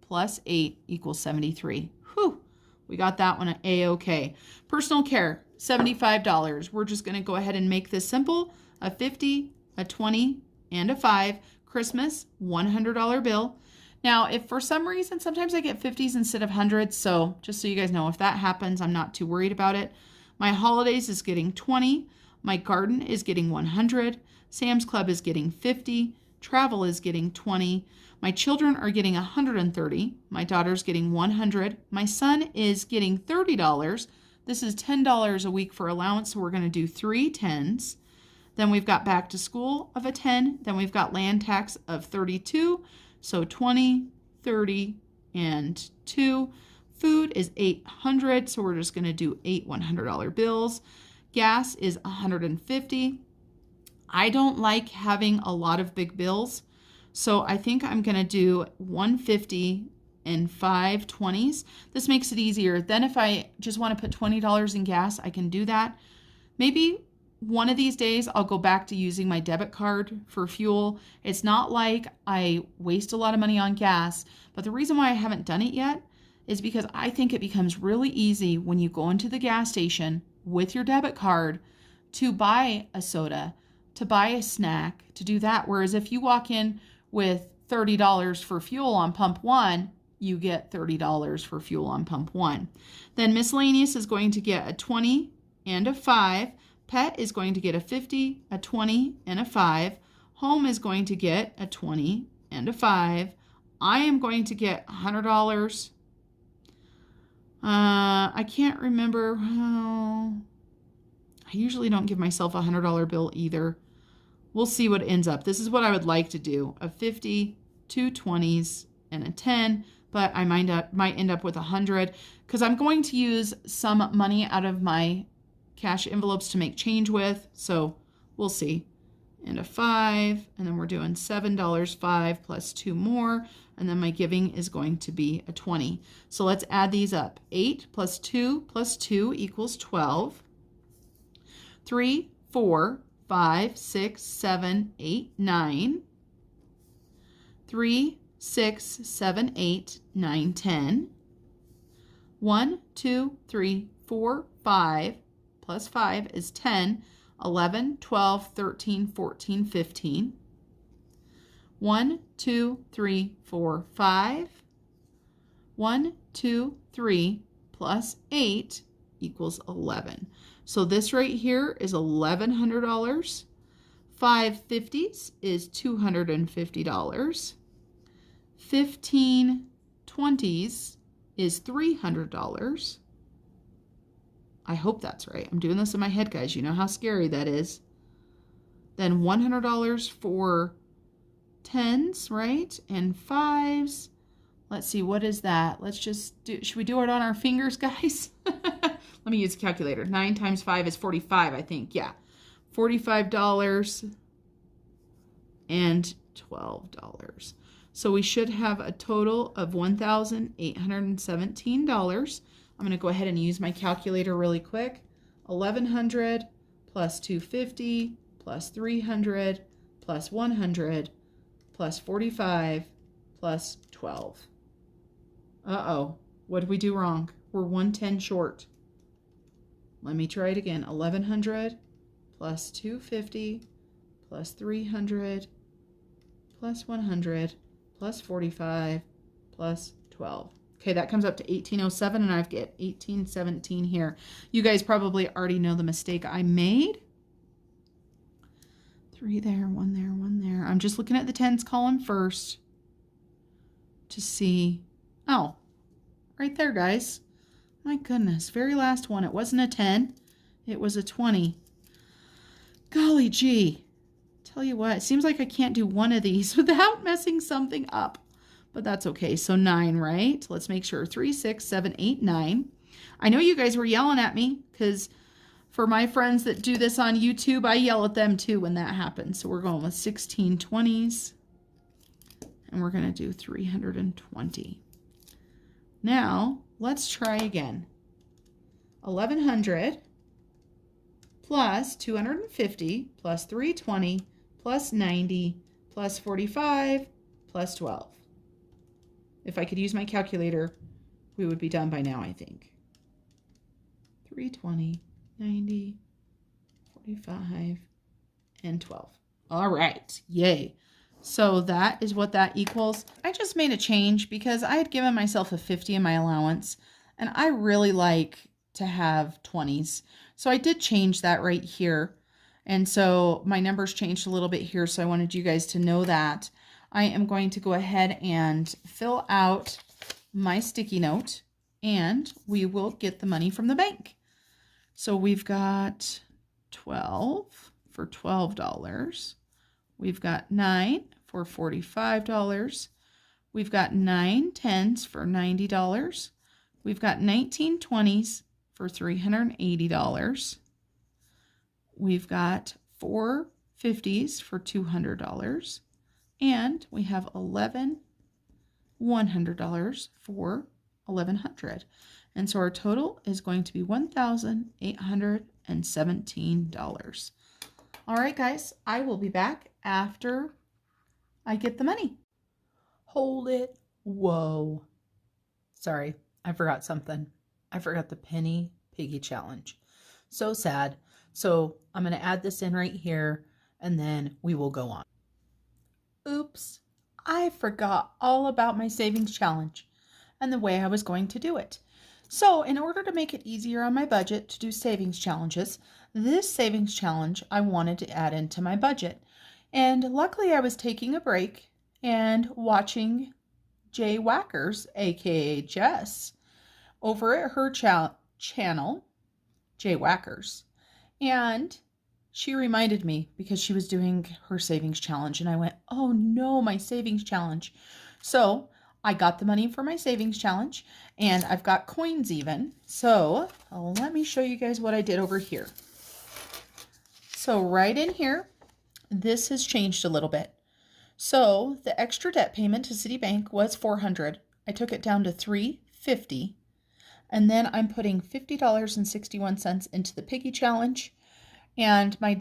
plus 8 equals 73. Whew, we got that one A-okay. Personal care, $75. We're just going to go ahead and make this simple. A 50, a 20, and a 5. Christmas, $100 bill. Now, if for some reason, sometimes I get 50s instead of 100s, so just so you guys know, if that happens, I'm not too worried about it. My holidays is getting 20. My garden is getting 100. Sam's Club is getting 50. Travel is getting 20. My children are getting 130. My daughter's getting 100. My son is getting $30. This is $10 a week for allowance, so we're going to do 3 10s. Then we've got back to school of a 10. Then we've got land tax of 32. So 20, 30, and 2. Food is $800, so we're just going to do 8 $100 bills. Gas is $150. I don't like having a lot of big bills, so I think I'm going to do $150 and 5 20s. This makes it easier. Then if I just want to put $20 in gas, I can do that. Maybe one of these days, I'll go back to using my debit card for fuel. It's not like I waste a lot of money on gas, but the reason why I haven't done it yet is because I think it becomes really easy when you go into the gas station with your debit card to buy a soda, to buy a snack, to do that. Whereas if you walk in with $30 for fuel on pump 1, you get $30 for fuel on pump 1. Then miscellaneous is going to get a 20 and a 5. Pet is going to get a 50, a 20, and a 5. Home is going to get a 20 and a 5. I am going to get $100. I can't remember. I usually don't give myself a $100 bill either. We'll see what ends up. This is what I would like to do. A 50, 2 20s, and a 10. But I might end up with 100 because I'm going to use some money out of my cash envelopes to make change with, so we'll see. And a 5, and then we're doing $7, 5 plus 2 more, and then my giving is going to be a 20. So let's add these up. 8 plus 2 equals 12. 3, 4, 5, 6, 7, 8, 9. 3, 6, 7, 8, 9, 10. 1, 2, 3, 4, 5. Plus 5 is 10, 11, 12, 13, 14, 15. 1, 2, 3, 4, 5. 1, 2, 3 plus 8 equals 11. So this right here is $1,100. 5 50s is $250. 15 20s is $300. I hope that's right. I'm doing this in my head, guys. You know how scary that is. Then $100 for 10s, right? And 5s. Let's see, what is that? Let's just do, should we do it on our fingers, guys? Let me use a calculator. 9 times 5 is 45, I think. Yeah. $45 and $12. So we should have a total of $1,817. I'm going to go ahead and use my calculator really quick. 1,100 plus 250 plus 300 plus 100 plus 45 plus 12. Uh-oh. What did we do wrong? We're 110 short. Let me try it again. 1100 plus 250 plus 300 plus 100 plus 45 plus 12. Okay, that comes up to 1807, and I've got 1817 here. You guys probably already know the mistake I made. 3 there, 1 there, 1 there. I'm just looking at the tens column first to see. Oh, right there, guys. My goodness, very last one. It wasn't a 10. It was a 20. Golly gee. Tell you what, it seems like I can't do one of these without messing something up. But that's okay. So 9, right? Let's make sure. 3, 6, 7, 8, 9. I know you guys were yelling at me because for my friends that do this on YouTube, I yell at them too when that happens. So we're going with 16 20s. And we're going to do 320. Now, let's try again. 1100 plus 250 plus 320 plus 90 plus 45 plus 12. If I could use my calculator, we would be done by now, I think. 320, 90, 45, and 12. All right, yay. So that is what that equals. I just made a change because I had given myself a 50 in my allowance, and I really like to have 20s. So I did change that right here. And so my numbers changed a little bit here, so I wanted you guys to know that. I am going to go ahead and fill out my sticky note, and we will get the money from the bank. So we've got 12 for $12. We've got 9 for $45. We've got 9 10s for $90. We've got 19 20s for $380. We've got 4 50s for $200. And we have 11 $100 for $1,100. And so our total is going to be $1,817. All right, guys, I will be back after I get the money. Hold it. Whoa. Sorry, I forgot something. I forgot the penny piggy challenge. So sad. So I'm going to add this in right here, and then we will go on. Oops, I forgot all about my savings challenge and the way I was going to do it. So in order to make it easier on my budget to do savings challenges, this savings challenge I wanted to add into my budget. And luckily I was taking a break and watching Jay Wackers, aka Jess, over at her channel, Jay Wackers. And she reminded me because she was doing her savings challenge, and I went, oh no, my savings challenge. So I got the money for my savings challenge, and I've got coins even. So let me show you guys what I did over here. So right in here, this has changed a little bit. So the extra debt payment to Citibank was $400. I took it down to $350, and then I'm putting $50.61 into the piggy challenge. And my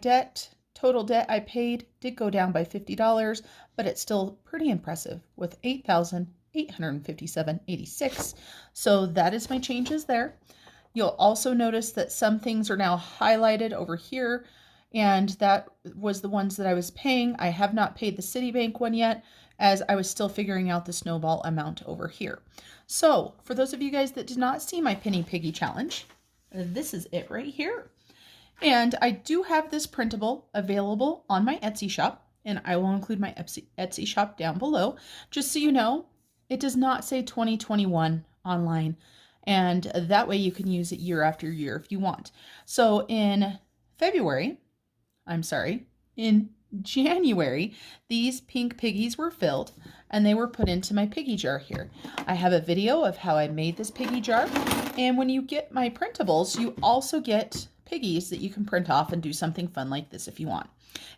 total debt I paid did go down by $50, but it's still pretty impressive with $8,857.86. So that is my changes there. You'll also notice that some things are now highlighted over here, and that was the ones that I was paying. I have not paid the Citibank one yet, as I was still figuring out the snowball amount over here. So for those of you guys that did not see my penny piggy challenge, this is it right here. And I do have this printable available on my Etsy shop, and I will include my Etsy shop down below. Just so you know, it does not say 2021 online, and that way you can use it year after year if you want. So in January, these pink piggies were filled, and they were put into my piggy jar here. I have a video of how I made this piggy jar, and when you get my printables, you also get piggies that you can print off and do something fun like this if you want.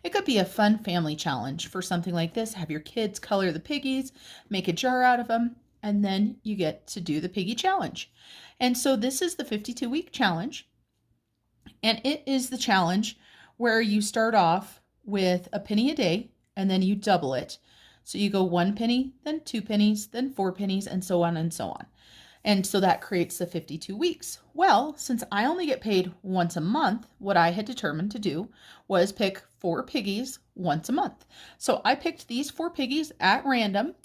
It could be a fun family challenge for something like this. Have your kids color the piggies, make a jar out of them, and then you get to do the piggy challenge. And so this is the 52-week challenge, and it is the challenge where you start off with a penny a day and then you double it. So you go 1 penny, then 2 pennies, then 4 pennies, and so on and so on. And so that creates the 52 weeks. Well, since I only get paid once a month, what I had determined to do was pick 4 piggies once a month. So I picked these 4 piggies at random,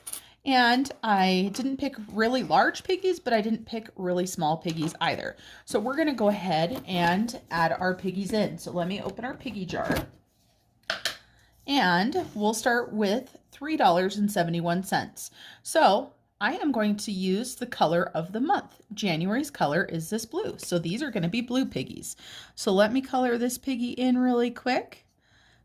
and I didn't pick really large piggies, but I didn't pick really small piggies either. So we're gonna go ahead and add our piggies in. So let me open our piggy jar. And we'll start with $3.71. So I am going to use the color of the month. January's color is this blue. So these are going to be blue piggies. So let me color this piggy in really quick.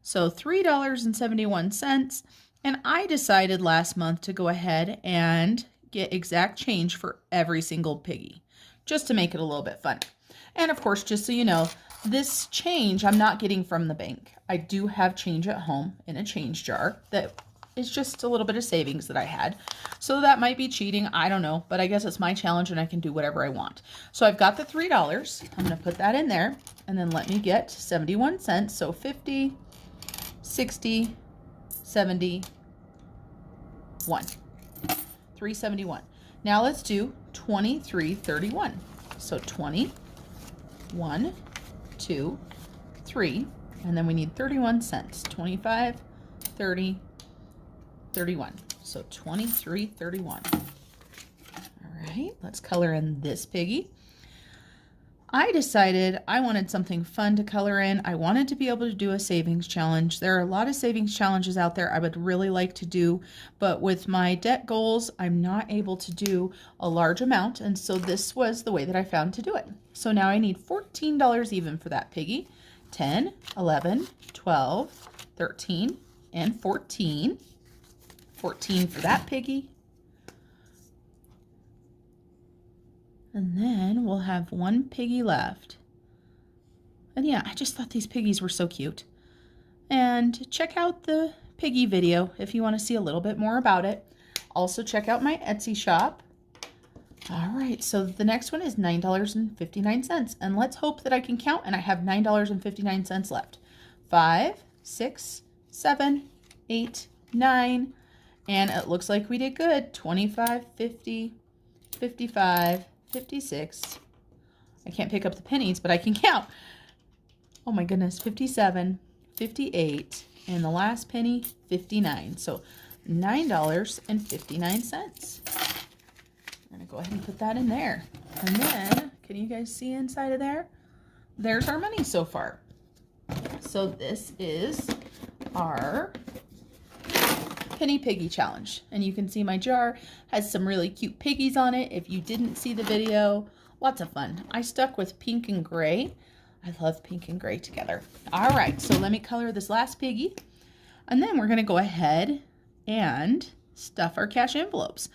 So $3.71. And I decided last month to go ahead and get exact change for every single piggy, just to make it a little bit fun. And of course, just so you know, this change I'm not getting from the bank. I do have change at home in a change jar that is just a little bit of savings that I had. So that might be cheating, I don't know, but I guess it's my challenge and I can do whatever I want. So I've got the $3. I'm gonna put that in there and then let me get 71 cents. So 50, 60, 71. 371. Now let's do 23.31. So 20, 1, 2, 3, and then we need 31 cents. 25, 30, 31. So 23.31. All right, let's color in this piggy. I decided I wanted something fun to color in. I wanted to be able to do a savings challenge. There are a lot of savings challenges out there I would really like to do, but with my debt goals, I'm not able to do a large amount, and so this was the way that I found to do it. So now I need $14 even for that piggy. 10, 11, 12, 13, and 14. 14 for that piggy. And then we'll have 1 piggy left. And yeah, I just thought these piggies were so cute. And check out the piggy video if you want to see a little bit more about it. Also check out my Etsy shop. All right, so the next one is $9.59. And let's hope that I can count and I have $9.59 left. 5, 6, 7, 8, 9. And it looks like we did good. 25, 50, 55, 56. I can't pick up the pennies, but I can count. Oh my goodness, 57, 58, and the last penny, 59. So $9.59. I'm gonna go ahead and put that in there. And then, can you guys see inside of there? There's our money so far. So this is our penny piggy challenge, and you can see my jar has some really cute piggies on it. If you didn't see the video, lots of fun. I stuck with pink and gray. I love pink and gray together. All right, so let me color this last piggy, and then we're gonna go ahead and stuff our cash envelopes.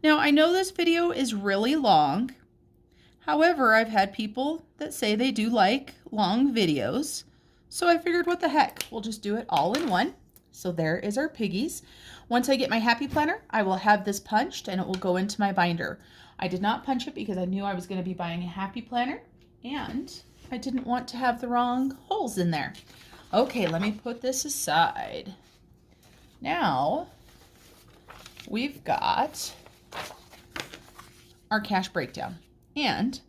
Now I know this video is really long. However, I've had people that say they do like long videos, so I figured what the heck, we'll just do it all in one. So there is our piggies. Once I get my happy planner, I will have this punched and it will go into my binder. I did not punch it because I knew I was going to be buying a happy planner and I didn't want to have the wrong holes in there. Okay, let me put this aside. Now, we've got our cash breakdown and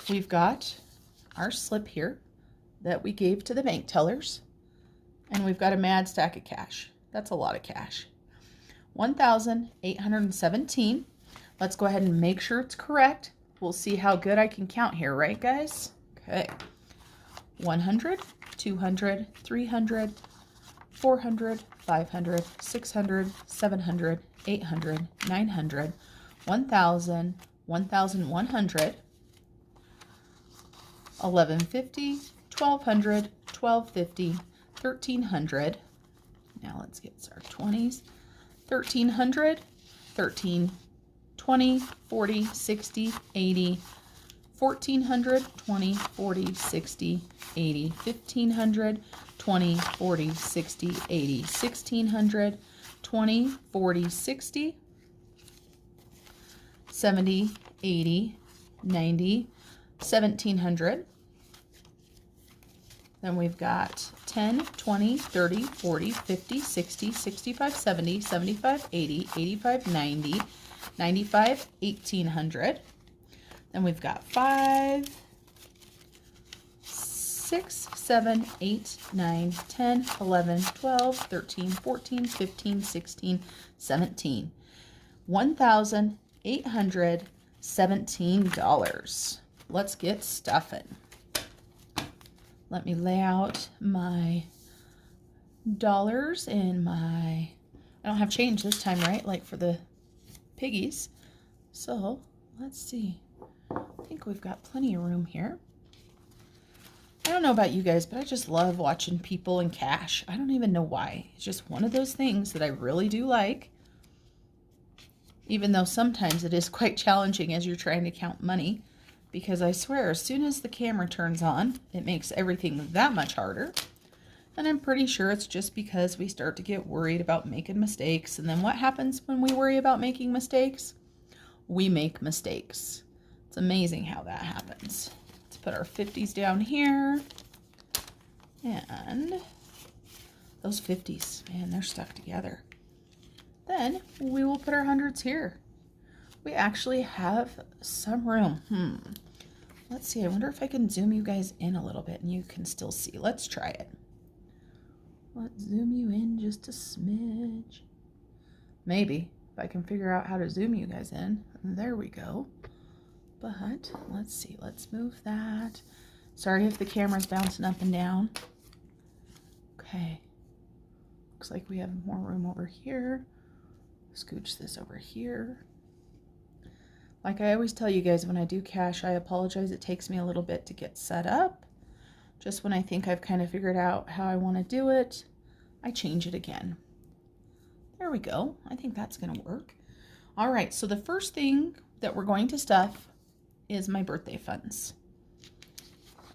we've got our slip here that we gave to the bank tellers. And we've got a mad stack of cash. That's a lot of cash. 1,817. Let's go ahead and make sure it's correct. We'll see how good I can count here, right guys? Okay. 100, 200, 300, 400, 500, 600, 700, 800, 900, 1,000, 1,100, 1,150, 1,200, 1,250, 1,300. Now let's get our 20s. 1,300, 13, 20, 40, 60, 80, 1,400, 20, 40, 60, 80, 1,500, 20, 40, 60, 80, 1,600, 20, 40, 60, 70, 80, 90, 1,700, Then we've got 10, 20, 30, 40, 50, 60, 65, 70, 75, 80, 85, 90, 95, 1800. Then we've got 5, 6, 7, 8, 9, 10, 11, 12, 13, 14, 15, 16, 17. $1,817. Let's get stuffing. Let me lay out my dollars and I don't have change this time, right? Like for the piggies. So let's see. I think we've got plenty of room here. I don't know about you guys, but I just love watching people in cash. I don't even know why. It's just one of those things that I really do like. Even though sometimes it is quite challenging as you're trying to count money. Because I swear, as soon as the camera turns on, it makes everything that much harder. And I'm pretty sure it's just because we start to get worried about making mistakes. And then what happens when we worry about making mistakes? We make mistakes. It's amazing how that happens. Let's put our 50s down here. And those 50s, man, they're stuck together. Then we will put our hundreds here. We actually have some room. Let's see. I wonder if I can zoom you guys in a little bit and you can still see. Let's try it. Let's zoom you in just a smidge. Maybe if I can figure out how to zoom you guys in. There we go. But let's see. Let's move that. Sorry if the camera's bouncing up and down. Okay. Looks like we have more room over here. Scooch this over here. Like I always tell you guys, when I do cash, I apologize. It takes me a little bit to get set up. Just when I think I've kind of figured out how I want to do it, I change it again. There we go. I think that's going to work. All right, so the first thing that we're going to stuff is my birthday funds.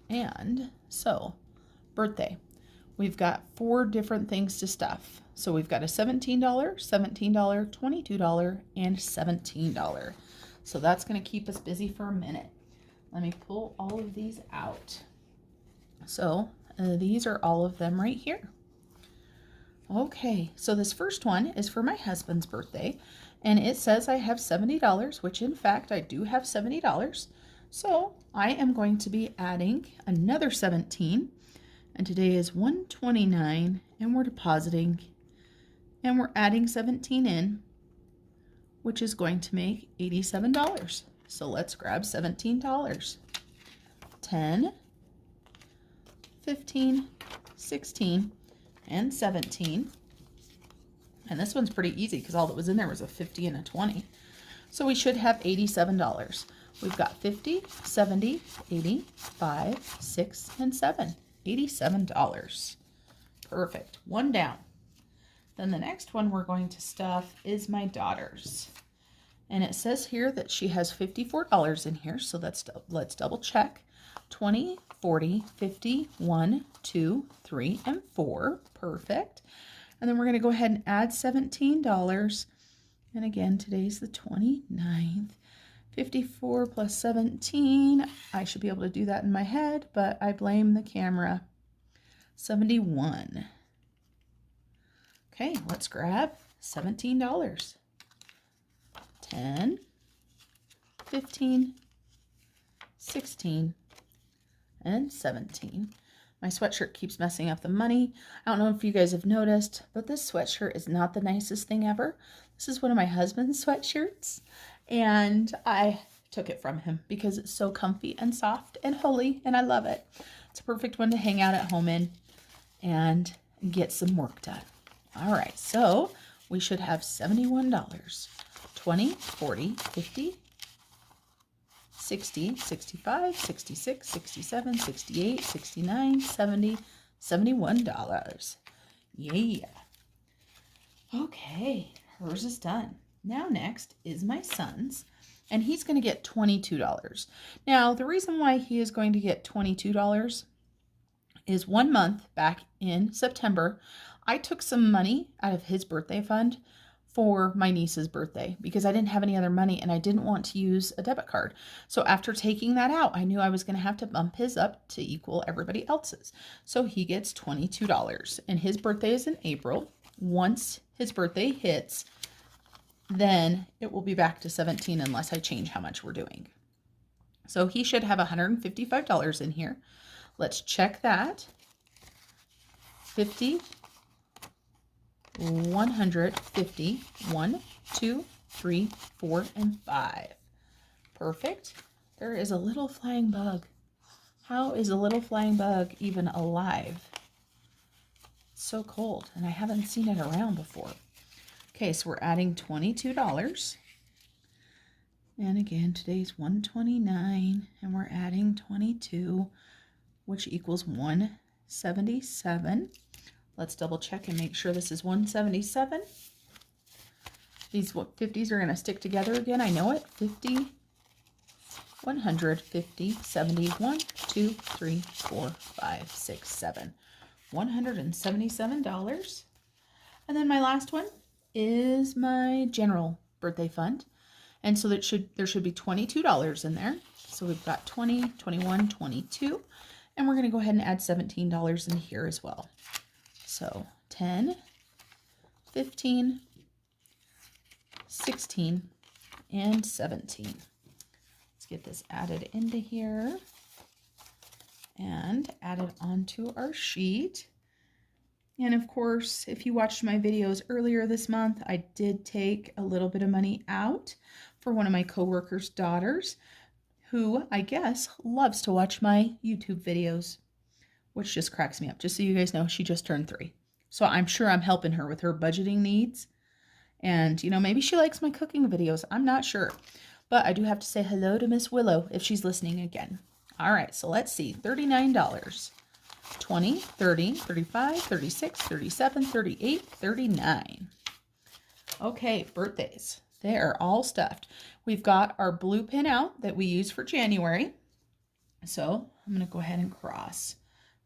And so, birthday. We've got 4 different things to stuff. So we've got a $17, $17, $22, and $17. So that's going to keep us busy for a minute. Let me pull all of these out. So these are all of them right here. Okay, so this first one is for my husband's birthday. And it says I have $70, which in fact I do have $70. So I am going to be adding another 17. And today is 129, and we're depositing. And we're adding 17 in, which is going to make $87. So let's grab $17. 10, 15, 16, and 17. And this one's pretty easy because all that was in there was a 50 and a 20. So we should have $87. We've got 50, 70, 80, 5, 6, and 7. $87. Perfect. One down. Then the next one we're going to stuff is my daughter's. And it says here that she has $54 in here, so let's double check. 20, 40, 50, 1, 2, 3, and 4. Perfect. And then we're going to go ahead and add $17. And again, today's the 29th. 54 plus 17. I should be able to do that in my head, but I blame the camera. 71. Okay, let's grab $17. 10, 15, 16, and 17. My sweatshirt keeps messing up the money. I don't know if you guys have noticed, but this sweatshirt is not the nicest thing ever. This is one of my husband's sweatshirts, and I took it from him because it's so comfy and soft and holy, and I love it. It's a perfect one to hang out at home in and get some work done. All right, so we should have $71. 20, 40, 50, 60, 65, 66, 67, 68, 69, 70, $71. Yeah. Okay, hers is done. Now next is my son's, and he's going to get $22. Now, the reason why he is going to get $22 is 1 month back in September, I took some money out of his birthday fund for my niece's birthday because I didn't have any other money and I didn't want to use a debit card. So after taking that out, I knew I was going to have to bump his up to equal everybody else's. So he gets $22 and his birthday is in April. Once his birthday hits, then it will be back to 17 unless I change how much we're doing. So he should have $155 in here. Let's check that. 50, 150, 1, 2, 3, 4, and 5. Perfect. There is a little flying bug. How is a little flying bug even alive? It's so cold, and I haven't seen it around before. Okay, so we're adding $22. And again, today's 129, and we're adding 22, which equals 177. Let's double check and make sure this is 177. These 50s are going to stick together again. I know it. 50, 150, 70, 1, 2, 3, 4, 5, 6, 7. $177. And then my last one is my general birthday fund. And so there should be $22 in there. So we've got 20, 21, 22. And we're going to go ahead and add $17 in here as well. So 10, 15, 16, and 17. Let's get this added into here and add it onto our sheet. And of course, if you watched my videos earlier this month, I did take a little bit of money out for one of my coworkers' daughters, who I guess loves to watch my YouTube videos, which just cracks me up. Just so you guys know, she just turned 3. So I'm sure I'm helping her with her budgeting needs. And, you know, maybe she likes my cooking videos. I'm not sure. But I do have to say hello to Miss Willow if she's listening again. All right, so let's see. $39. 20, 30, 35, 36, 37, 38, 39. Okay, birthdays. They are all stuffed. We've got our blue pin out that we use for January. So I'm going to go ahead and cross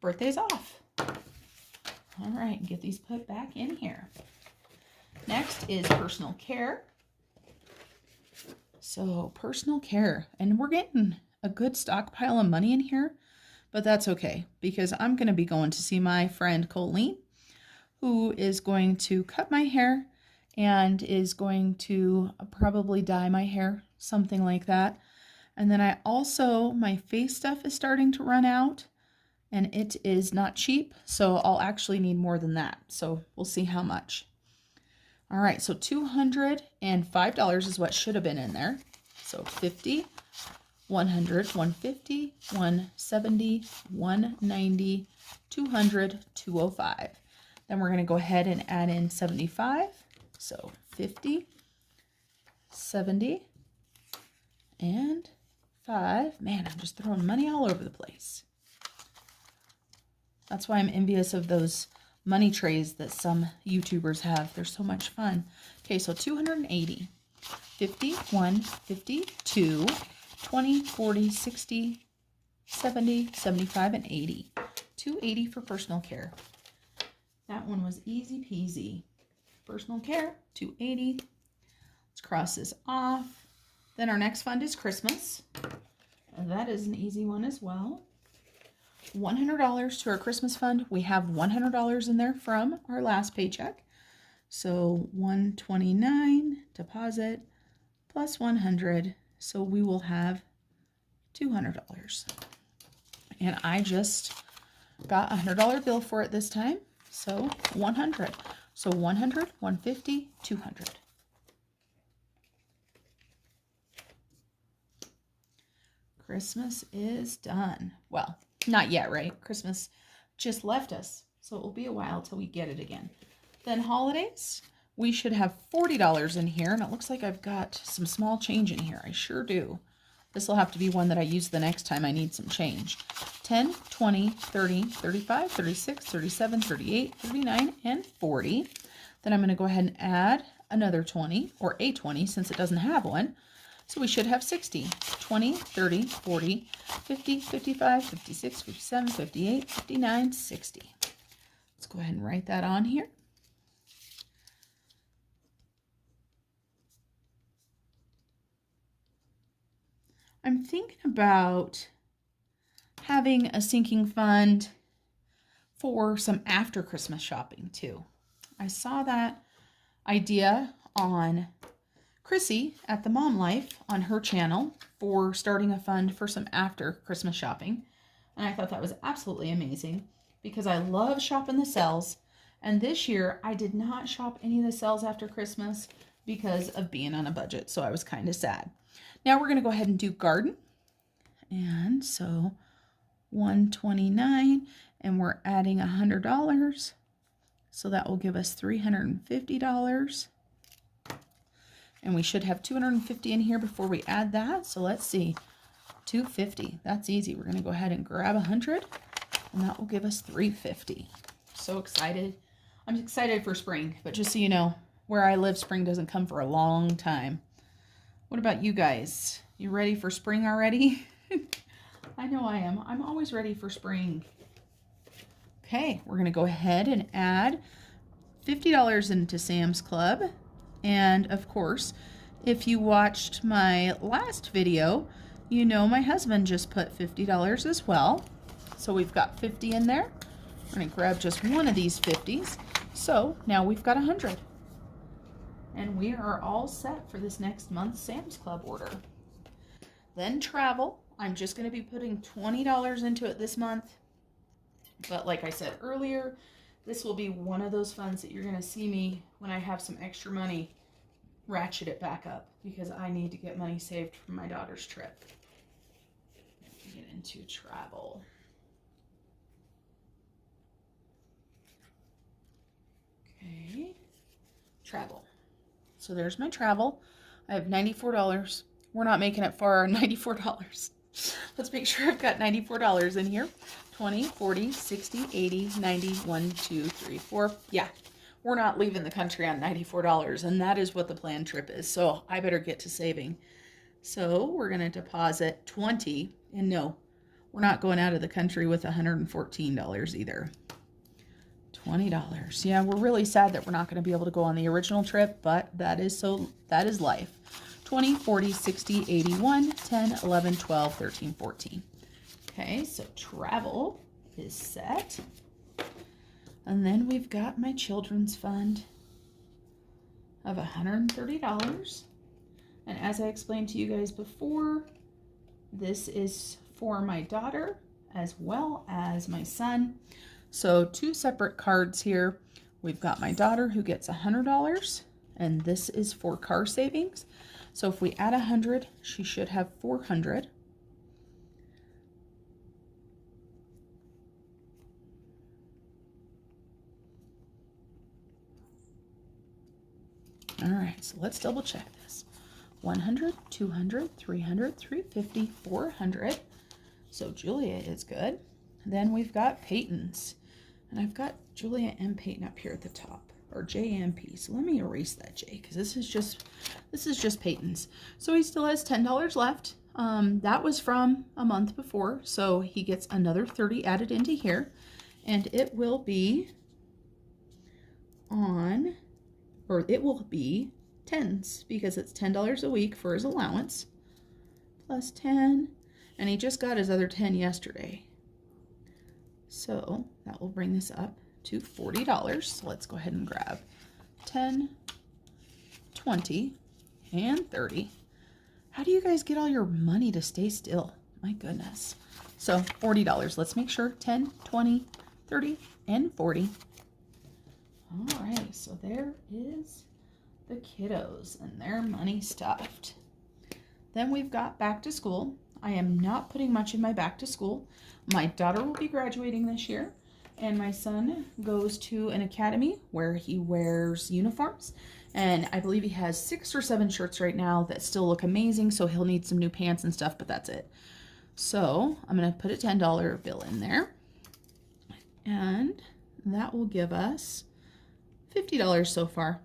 birthdays off. All right, get these put back in here. Next is personal care. So personal care, and we're getting a good stockpile of money in here, but that's okay because I'm going to be going to see my friend Colleen, who is going to cut my hair and is going to probably dye my hair, something like that. And then my face stuff is starting to run out, and it is not cheap, so I'll actually need more than that. So we'll see how much. All right, so $205 is what should have been in there. So 50, 100, 150, 170, 190, 200, 205. Then we're going to go ahead and add in 75. So 50, 70, and 5. Man, I'm just throwing money all over the place. That's why I'm envious of those money trays that some YouTubers have. They're so much fun. Okay, so 280. 51, 52, 20, 40, 60, 70, 75, and 80. 280 for personal care. That one was easy peasy. Personal care, 280. Let's cross this off. Then our next fund is Christmas. And that is an easy one as well. $100 to our Christmas fund. We have $100 in there from our last paycheck. So 129 deposit plus 100. So we will have $200. And I just got a $100 bill for it this time. So 100. So 100, 150, 200. Christmas is done. Well, not yet, right? Christmas just left us, so it will be a while till we get it again. Then holidays, we should have $40 in here, and it looks like I've got some small change in here. I sure do. This will have to be one that I use the next time I need some change. 10, 20, 30, 35, 36, 37, 38, 39, and 40. Then I'm going to go ahead and add another 20, or a 20 since it doesn't have one. So we should have 60, 20, 30, 40, 50, 55, 56, 57, 58, 59, 60. Let's go ahead and write that on here. I'm thinking about having a sinking fund for some after Christmas shopping too. I saw that idea on Chrissy at the Mom Life on her channel for starting a fund for some after Christmas shopping. And I thought that was absolutely amazing because I love shopping the sales. And this year I did not shop any of the sales after Christmas because of being on a budget. So I was kind of sad. Now we're going to go ahead and do garden. And so $129, and we're adding $100. So that will give us $350. And we should have $250 in here before we add that. So let's see, $250. That's easy. We're going to go ahead and grab $100, and that will give us $350. So excited. I'm excited for spring, but just so you know, where I live, spring doesn't come for a long time. What about you guys? You ready for spring already? I know I am. I'm always ready for spring. Okay, we're going to go ahead and add $50 into Sam's Club. And of course, if you watched my last video, you know my husband just put $50 as well. So we've got 50 in there. We're going to grab just one of these 50s. So now we've got 100. And we are all set for this next month's Sam's Club order. Then travel. I'm just going to be putting $20 into it this month. But like I said earlier, this will be one of those funds that you're going to see me, when I have some extra money, ratchet it back up because I need to get money saved for my daughter's trip. Get into travel. Okay, travel. So there's my travel. I have $94. We're not making it far on $94. Let's make sure I've got $94 in here. 20, 40, 60, 80, 90, 1, 2, 3, 4. Yeah, we're not leaving the country on $94, and that is what the planned trip is. So I better get to saving. So we're going to deposit 20, and no, we're not going out of the country with $114 either. $20. Yeah, we're really sad that we're not going to be able to go on the original trip, but that is life. 20, 40, 60, 81, 10, 11, 12, 13, 14. Okay, so travel is set. And then we've got my children's fund of $130. And as I explained to you guys before, this is for my daughter as well as my son. So two separate cards here. We've got my daughter who gets $100, and this is for car savings. So if we add 100, she should have 400. All right, so let's double check this. 100, 200, 300, 350, 400. So Julia is good. Then we've got Peyton's. And I've got Julia and Peyton up here at the top, or J and P. So let me erase that J because this is just Peyton's. So he still has $10 left. That was from a month before, so he gets another 30 added into here, and it will be on, or it will be tens because it's $10 a week for his allowance plus 10, and he just got his other 10 yesterday. So that will bring this up to $40. So let's go ahead and grab 10, 20, and 30. How do you guys get all your money to stay still? My goodness. So $40. Let's make sure 10, 20, 30, and 40. All right, so there is the kiddos and their money stuffed. Then we've got back to school. I am not putting much in my back to school. My daughter will be graduating this year, and my son goes to an academy where he wears uniforms, and I believe he has 6 or 7 shirts right now that still look amazing, so he'll need some new pants and stuff, but that's it. So I'm going to put a $10 bill in there, and that will give us $50 so far.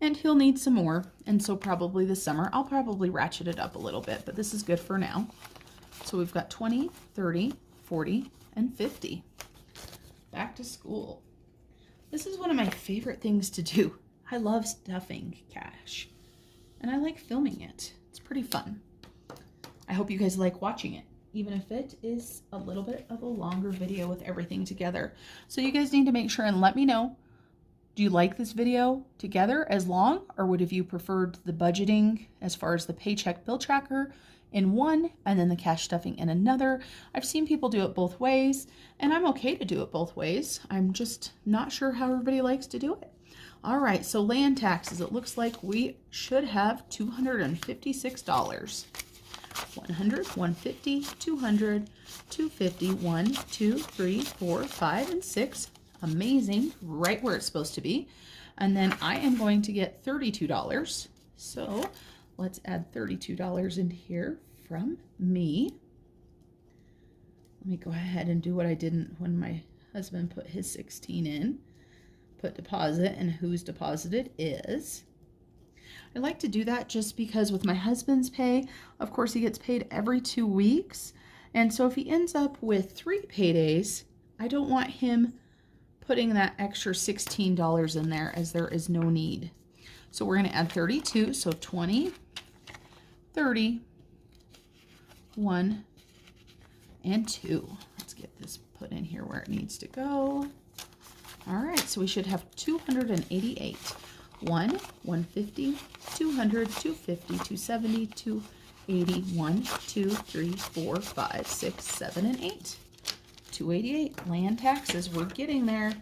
And he'll need some more, and so probably this summer I'll probably ratchet it up a little bit, but this is good for now. So we've got 20, 30, 40, and 50. Back to school. This is one of my favorite things to do. I love stuffing cash. and I like filming it. It's pretty fun. I hope you guys like watching it, even if it is a little bit of a longer video with everything together. So you guys need to make sure and let me know, do you like this video together as long, or would have you preferred the budgeting as far as the paycheck bill tracker in one and then the cash stuffing in another? I've seen people do it both ways, and I'm okay to do it both ways. I'm just not sure how everybody likes to do it. All right, so land taxes, it looks like we should have $256. 100, 150, 200, 250, 1, 2, 3, 4, 5, and 6. Amazing, right where it's supposed to be. And then I am going to get $32. So let's add $32 in here from me. Let me go ahead and do what I didn't when my husband put his 16 in. Put deposit, and whose deposited is. I like to do that just because with my husband's pay, of course, he gets paid every 2 weeks. And so if he ends up with 3 paydays, I don't want him putting that extra $16 in there, as there is no need. So we're going to add 32, so 20, 30, 1, and 2. Let's get this put in here where it needs to go. All right, so we should have 288. 1, 150, 200, 250, 270, 280, 1, 2, 3, 4, 5, 6, 7, and 8. 288. Land taxes, we're getting there.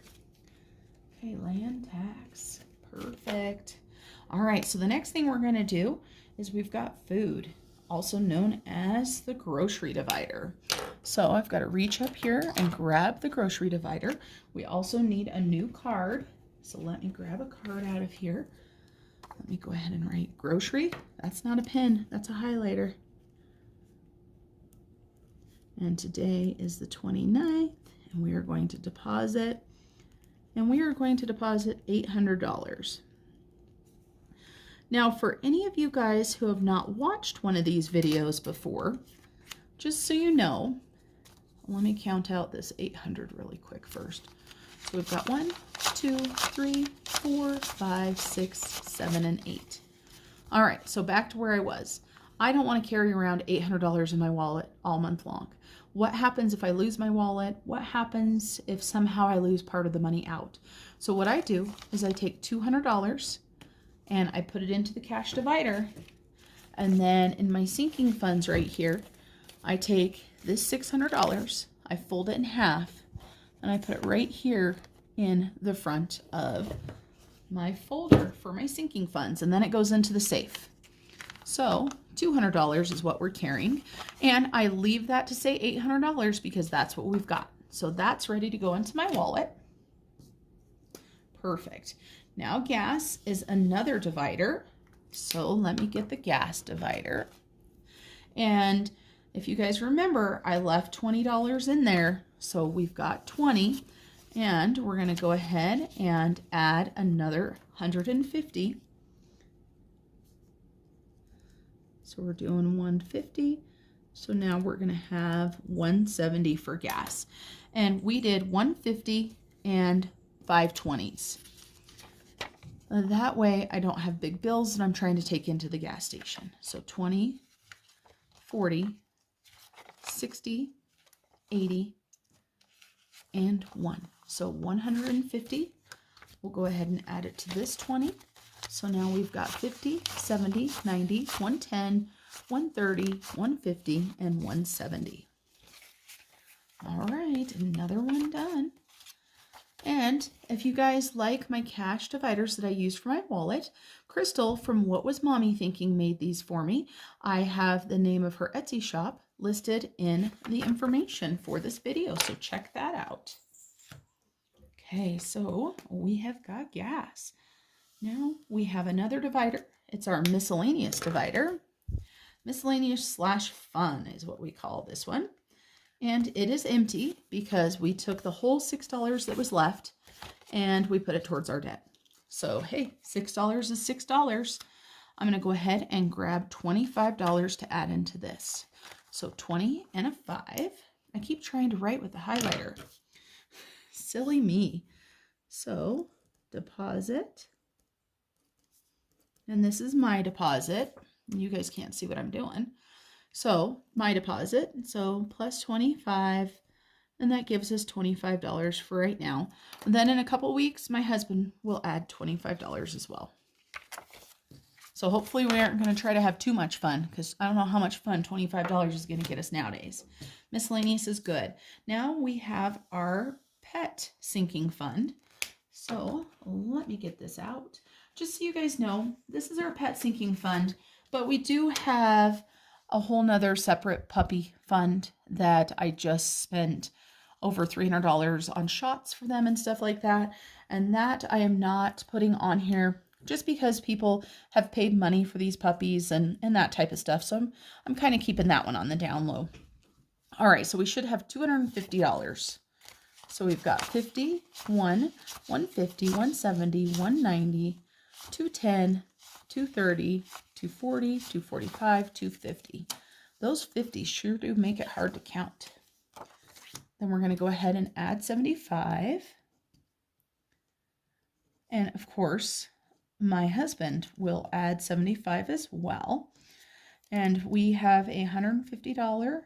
Okay, land tax. Perfect. All right, so the next thing we're going to do is we've got food, also known as the grocery divider. So I've got to reach up here and grab the grocery divider. We also need a new card. So let me grab a card out of here. Let me go ahead and write grocery. That's not a pen, that's a highlighter. And today is the 29th, and we are going to deposit, and we are going to deposit $800. Now, for any of you guys who have not watched one of these videos before, just so you know, let me count out this 800 really quick first. So we've got 1, 2, 3, 4, 5, 6, 7, and 8. All right, so back to where I was. I don't want to carry around $800 in my wallet all month long. What happens if I lose my wallet? What happens if somehow I lose part of the money out? So what I do is I take $200 and I put it into the cash divider. And then in my sinking funds right here, I take this $600, I fold it in half, and I put it right here in the front of my folder for my sinking funds, and then it goes into the safe. So $200 is what we're carrying, and I leave that to say $800 because that's what we've got. So that's ready to go into my wallet. Perfect. Now gas is another divider, so let me get the gas divider. And if you guys remember, I left $20 in there, so we've got 20, and we're going to go ahead and add another 150. So we're doing 150. So now we're going to have 170 for gas. And we did 150 and 520s. That way I don't have big bills that I'm trying to take into the gas station. So 20, 40, 60, 80, and 1. So 150. We'll go ahead and add it to this 20. So now we've got 50, 70, 90, 110, 130, 150, and 170. All right, another one done. And if you guys like my cash dividers that I use for my wallet, Crystal from What Was Mommy Thinking made these for me. I have the name of her Etsy shop listed in the information for this video, so check that out. Okay, so we have got gas. Now we have another divider. It's our miscellaneous divider. Miscellaneous / fun is what we call this one. And it is empty because we took the whole $6 that was left and we put it towards our debt. So, hey, $6 is $6. I'm going to go ahead and grab $25 to add into this. So 20 and a 5. I keep trying to write with the highlighter. Silly me. So deposit. and this is my deposit. You guys can't see what I'm doing. So my deposit, so plus 25, and that gives us $25 for right now. And then in a couple weeks, my husband will add $25 as well. So hopefully we aren't going to try to have too much fun, because I don't know how much fun $25 is going to get us nowadays. Miscellaneous is good. Now we have our pet sinking fund. So let me get this out. Just so you guys know, this is our pet sinking fund, but we do have a whole nother separate puppy fund that I just spent over $300 on shots for them and stuff like that. And that I am not putting on here just because people have paid money for these puppies and that type of stuff. So I'm kind of keeping that one on the down low. All right, so we should have $250. So we've got 50, 150, 170, 190, 210, 230, 240, 245, 250. Those 50s sure do make it hard to count. Then we're going to go ahead and add 75. And of course, my husband will add 75 as well. And we have a $150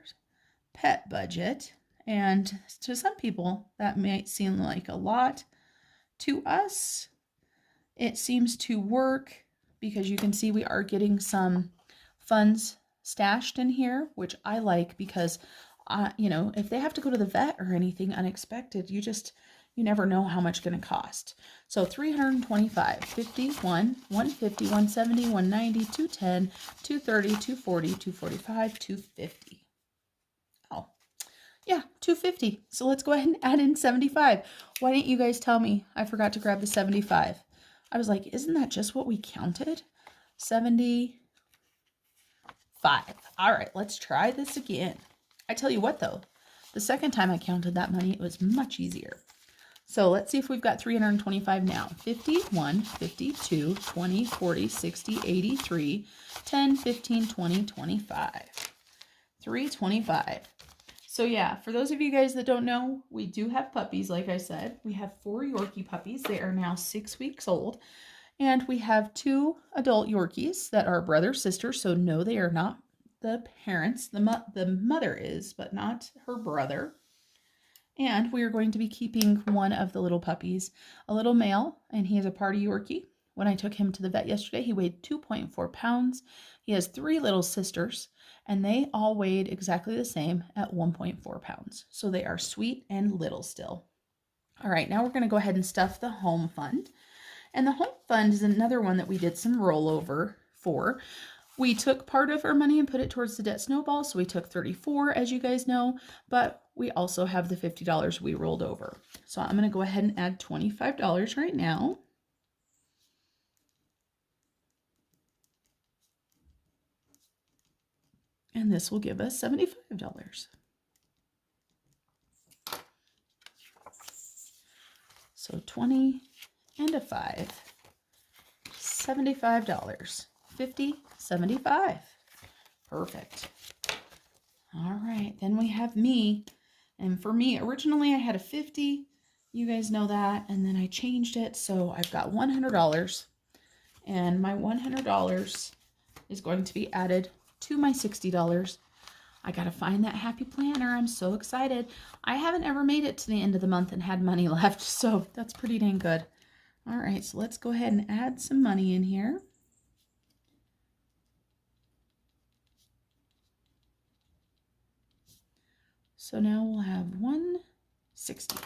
pet budget. And to some people, that might seem like a lot. To us, it seems to work because you can see we are getting some funds stashed in here, which I like because, you know, if they have to go to the vet or anything unexpected, you never know how much it's going to cost. So 325, 51, 150, 170, 190, 210, 230, 240, 245, 250. Oh, yeah, 250. So let's go ahead and add in 75. Why didn't you guys tell me I forgot to grab the 75? I was like, isn't that just what we counted? 75. All right, let's try this again. I tell you what, though, the second time I counted that money, it was much easier. So let's see if we've got 325 now. 51, 52, 20, 40, 60, 83, 10, 15, 20, 25. 325. So yeah, for those of you guys that don't know, we do have puppies, like I said. We have 4 Yorkie puppies. They are now 6 weeks old. And we have 2 adult Yorkies that are brother, sister. So no, they are not the parents. The mother is, but not her brother. And we are going to be keeping one of the little puppies, a little male, and he is a party Yorkie. When I took him to the vet yesterday, he weighed 2.4 pounds. He has 3 little sisters, and they all weighed exactly the same at 1.4 pounds. So they are sweet and little still. All right, now we're going to go ahead and stuff the home fund. And the home fund is another one that we did some rollover for. We took part of our money and put it towards the debt snowball, so we took 34, as you guys know, but we also have the $50 we rolled over. So I'm going to go ahead and add $25 right now. And this will give us $75. So 20 and a 5, $75. 50, 75. Perfect. All right, then we have me. And for me, originally I had a 50. You guys know that. And then I changed it. So I've got $100. And my $100 is going to be added to my $60. I got to find that happy planner. I'm so excited. I haven't ever made it to the end of the month and had money left. So that's pretty dang good. All right, so let's go ahead and add some money in here. So now we'll have 160.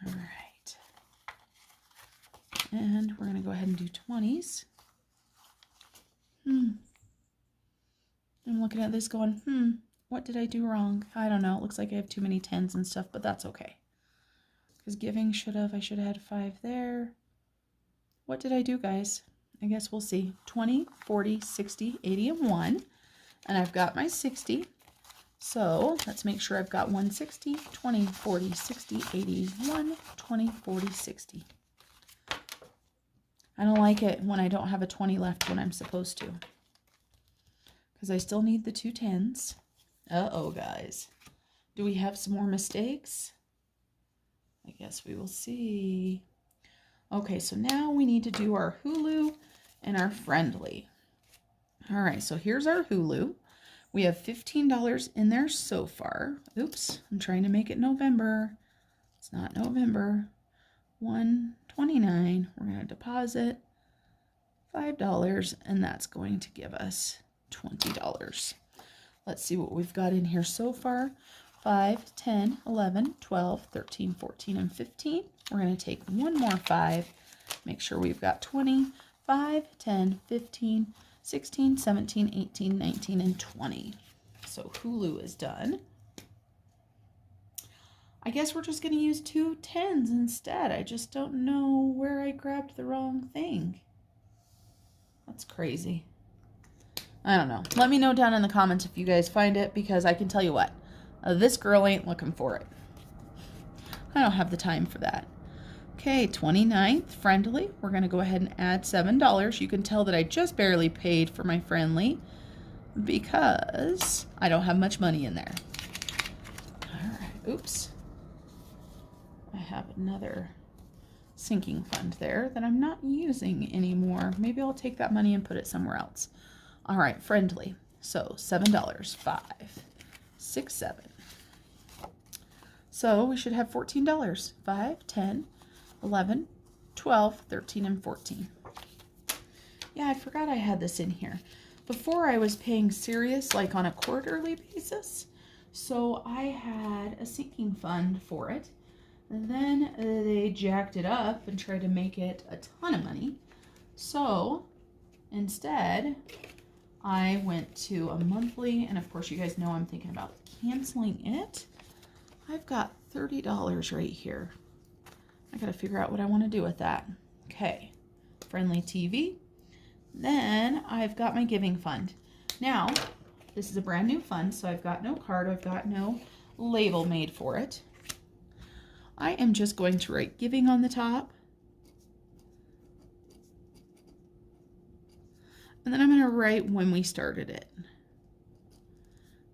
All right. And we're going to go ahead and do 20s. I'm looking at this going, what did I do wrong? I don't know. It looks like I have too many 10s and stuff, but that's okay. Because giving I should have had 5 there. What did I do, guys? I guess we'll see. 20, 40, 60, 80, and 1. And I've got my 60. So let's make sure I've got 160, 20, 40, 60, 80, 1, 20, 40, 60. I don't like it when I don't have a 20 left when I'm supposed to. Because I still need the 2 10s. Uh-oh, guys. Do we have some more mistakes? I guess we will see. Okay, so now we need to do our Hulu and our Friendly. All right, so here's our Hulu. We have $15 in there so far. Oops, I'm trying to make it November. It's not November. $129. We're going to deposit $5, and that's going to give us $20. Let's see what we've got in here so far. 5, 10, 11, 12, 13, 14, and 15. We're going to take one more 5. Make sure we've got 20. 5, 10, 15, 16, 17, 18, 19, and 20. So Hulu is done. I guess we're just going to use 2 10s instead. I just don't know where I grabbed the wrong thing. That's crazy. I don't know. Let me know down in the comments if you guys find it, because I can tell you what, this girl ain't looking for it. I don't have the time for that. Okay, 29th, Friendly. We're going to go ahead and add $7. You can tell that I just barely paid for my Friendly because I don't have much money in there. All right, oops. I have another sinking fund there that I'm not using anymore. Maybe I'll take that money and put it somewhere else. All right, Friendly. So $7, 5, 6, 7. So we should have $14. 5, 10, 11, 12, 13, and 14. Yeah, I forgot I had this in here. Before I was paying Sirius like on a quarterly basis. So I had a sinking fund for it. And then they jacked it up and tried to make it a ton of money. So instead, I went to a monthly, and of course you guys know I'm thinking about canceling it. I've got $30 right here. I gotta figure out what I want to do with that. Okay, Friendly TV. Then I've got my giving fund. Now, this is a brand new fund, so I've got no card, I've got no label made for it. I am just going to write giving on the top. And then I'm going to write when we started it.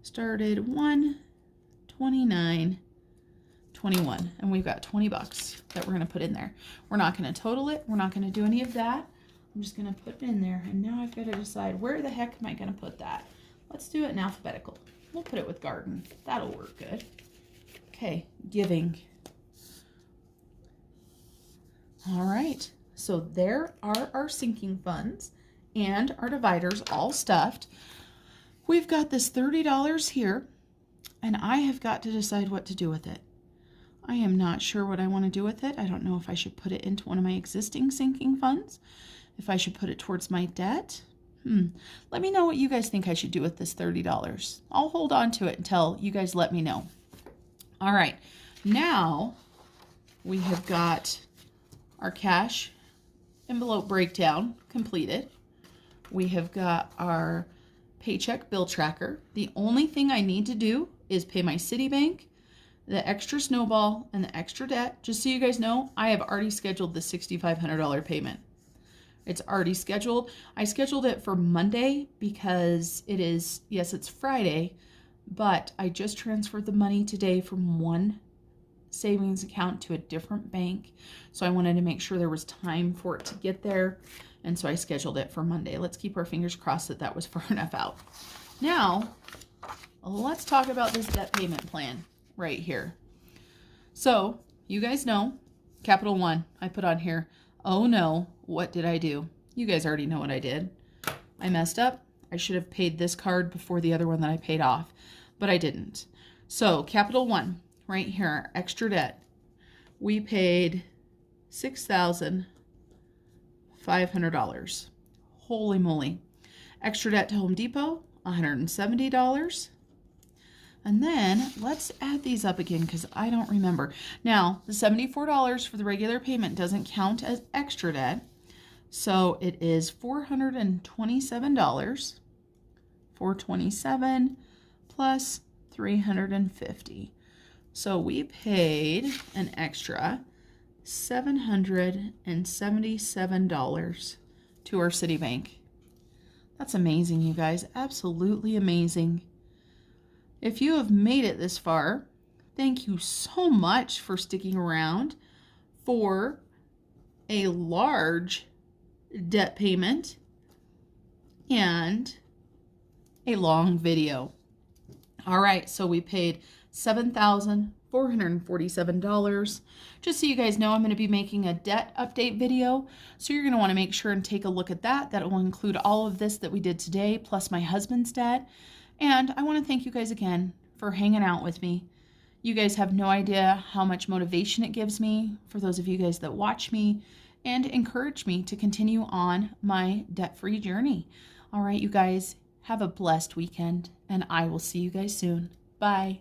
Started 1/29/21, and we've got $20 that we're going to put in there. We're not going to total it. We're not going to do any of that. I'm just going to put it in there, and now I've got to decide where the heck am I going to put that. Let's do it in alphabetical. We'll put it with garden. That'll work good. Okay, giving. All right, so there are our sinking funds and our dividers all stuffed. We've got this $30 here, and I have got to decide what to do with it. I am not sure what I want to do with it. I don't know if I should put it into one of my existing sinking funds, if I should put it towards my debt. Let me know what you guys think I should do with this $30. I'll hold on to it until you guys let me know. All right, now we have got our cash envelope breakdown completed. We have got our paycheck bill tracker. The only thing I need to do is pay my Citibank, the extra snowball, and the extra debt. Just so you guys know, I have already scheduled the $6,500 payment. It's already scheduled. I scheduled it for Monday because it is, yes, it's Friday, but I just transferred the money today from one savings account to a different bank. So I wanted to make sure there was time for it to get there. And so I scheduled it for Monday. Let's keep our fingers crossed that that was far enough out. Now, let's talk about this debt payment plan right here. So you guys know, Capital One, I put on here, oh no, what did I do? You guys already know what I did. I messed up. I should have paid this card before the other one that I paid off, but I didn't. So Capital One, right here, extra debt. We paid $6,500. Holy moly. Extra debt to Home Depot, $170. And then let's add these up again because I don't remember. Now, the $74 for the regular payment doesn't count as extra debt. So it is $427. $427 plus $350. So we paid an extra $777 to our Citibank. That's amazing, you guys. Absolutely amazing. If you have made it this far, thank you so much for sticking around for a large debt payment and a long video. All right, so we paid $7,447. Just so you guys know, I'm going to be making a debt update video. So you're going to want to make sure and take a look at that. That will include all of this that we did today, plus my husband's debt. And I want to thank you guys again for hanging out with me. You guys have no idea how much motivation it gives me, for those of you guys that watch me and encourage me to continue on my debt-free journey. All right, you guys, have a blessed weekend, and I will see you guys soon. Bye.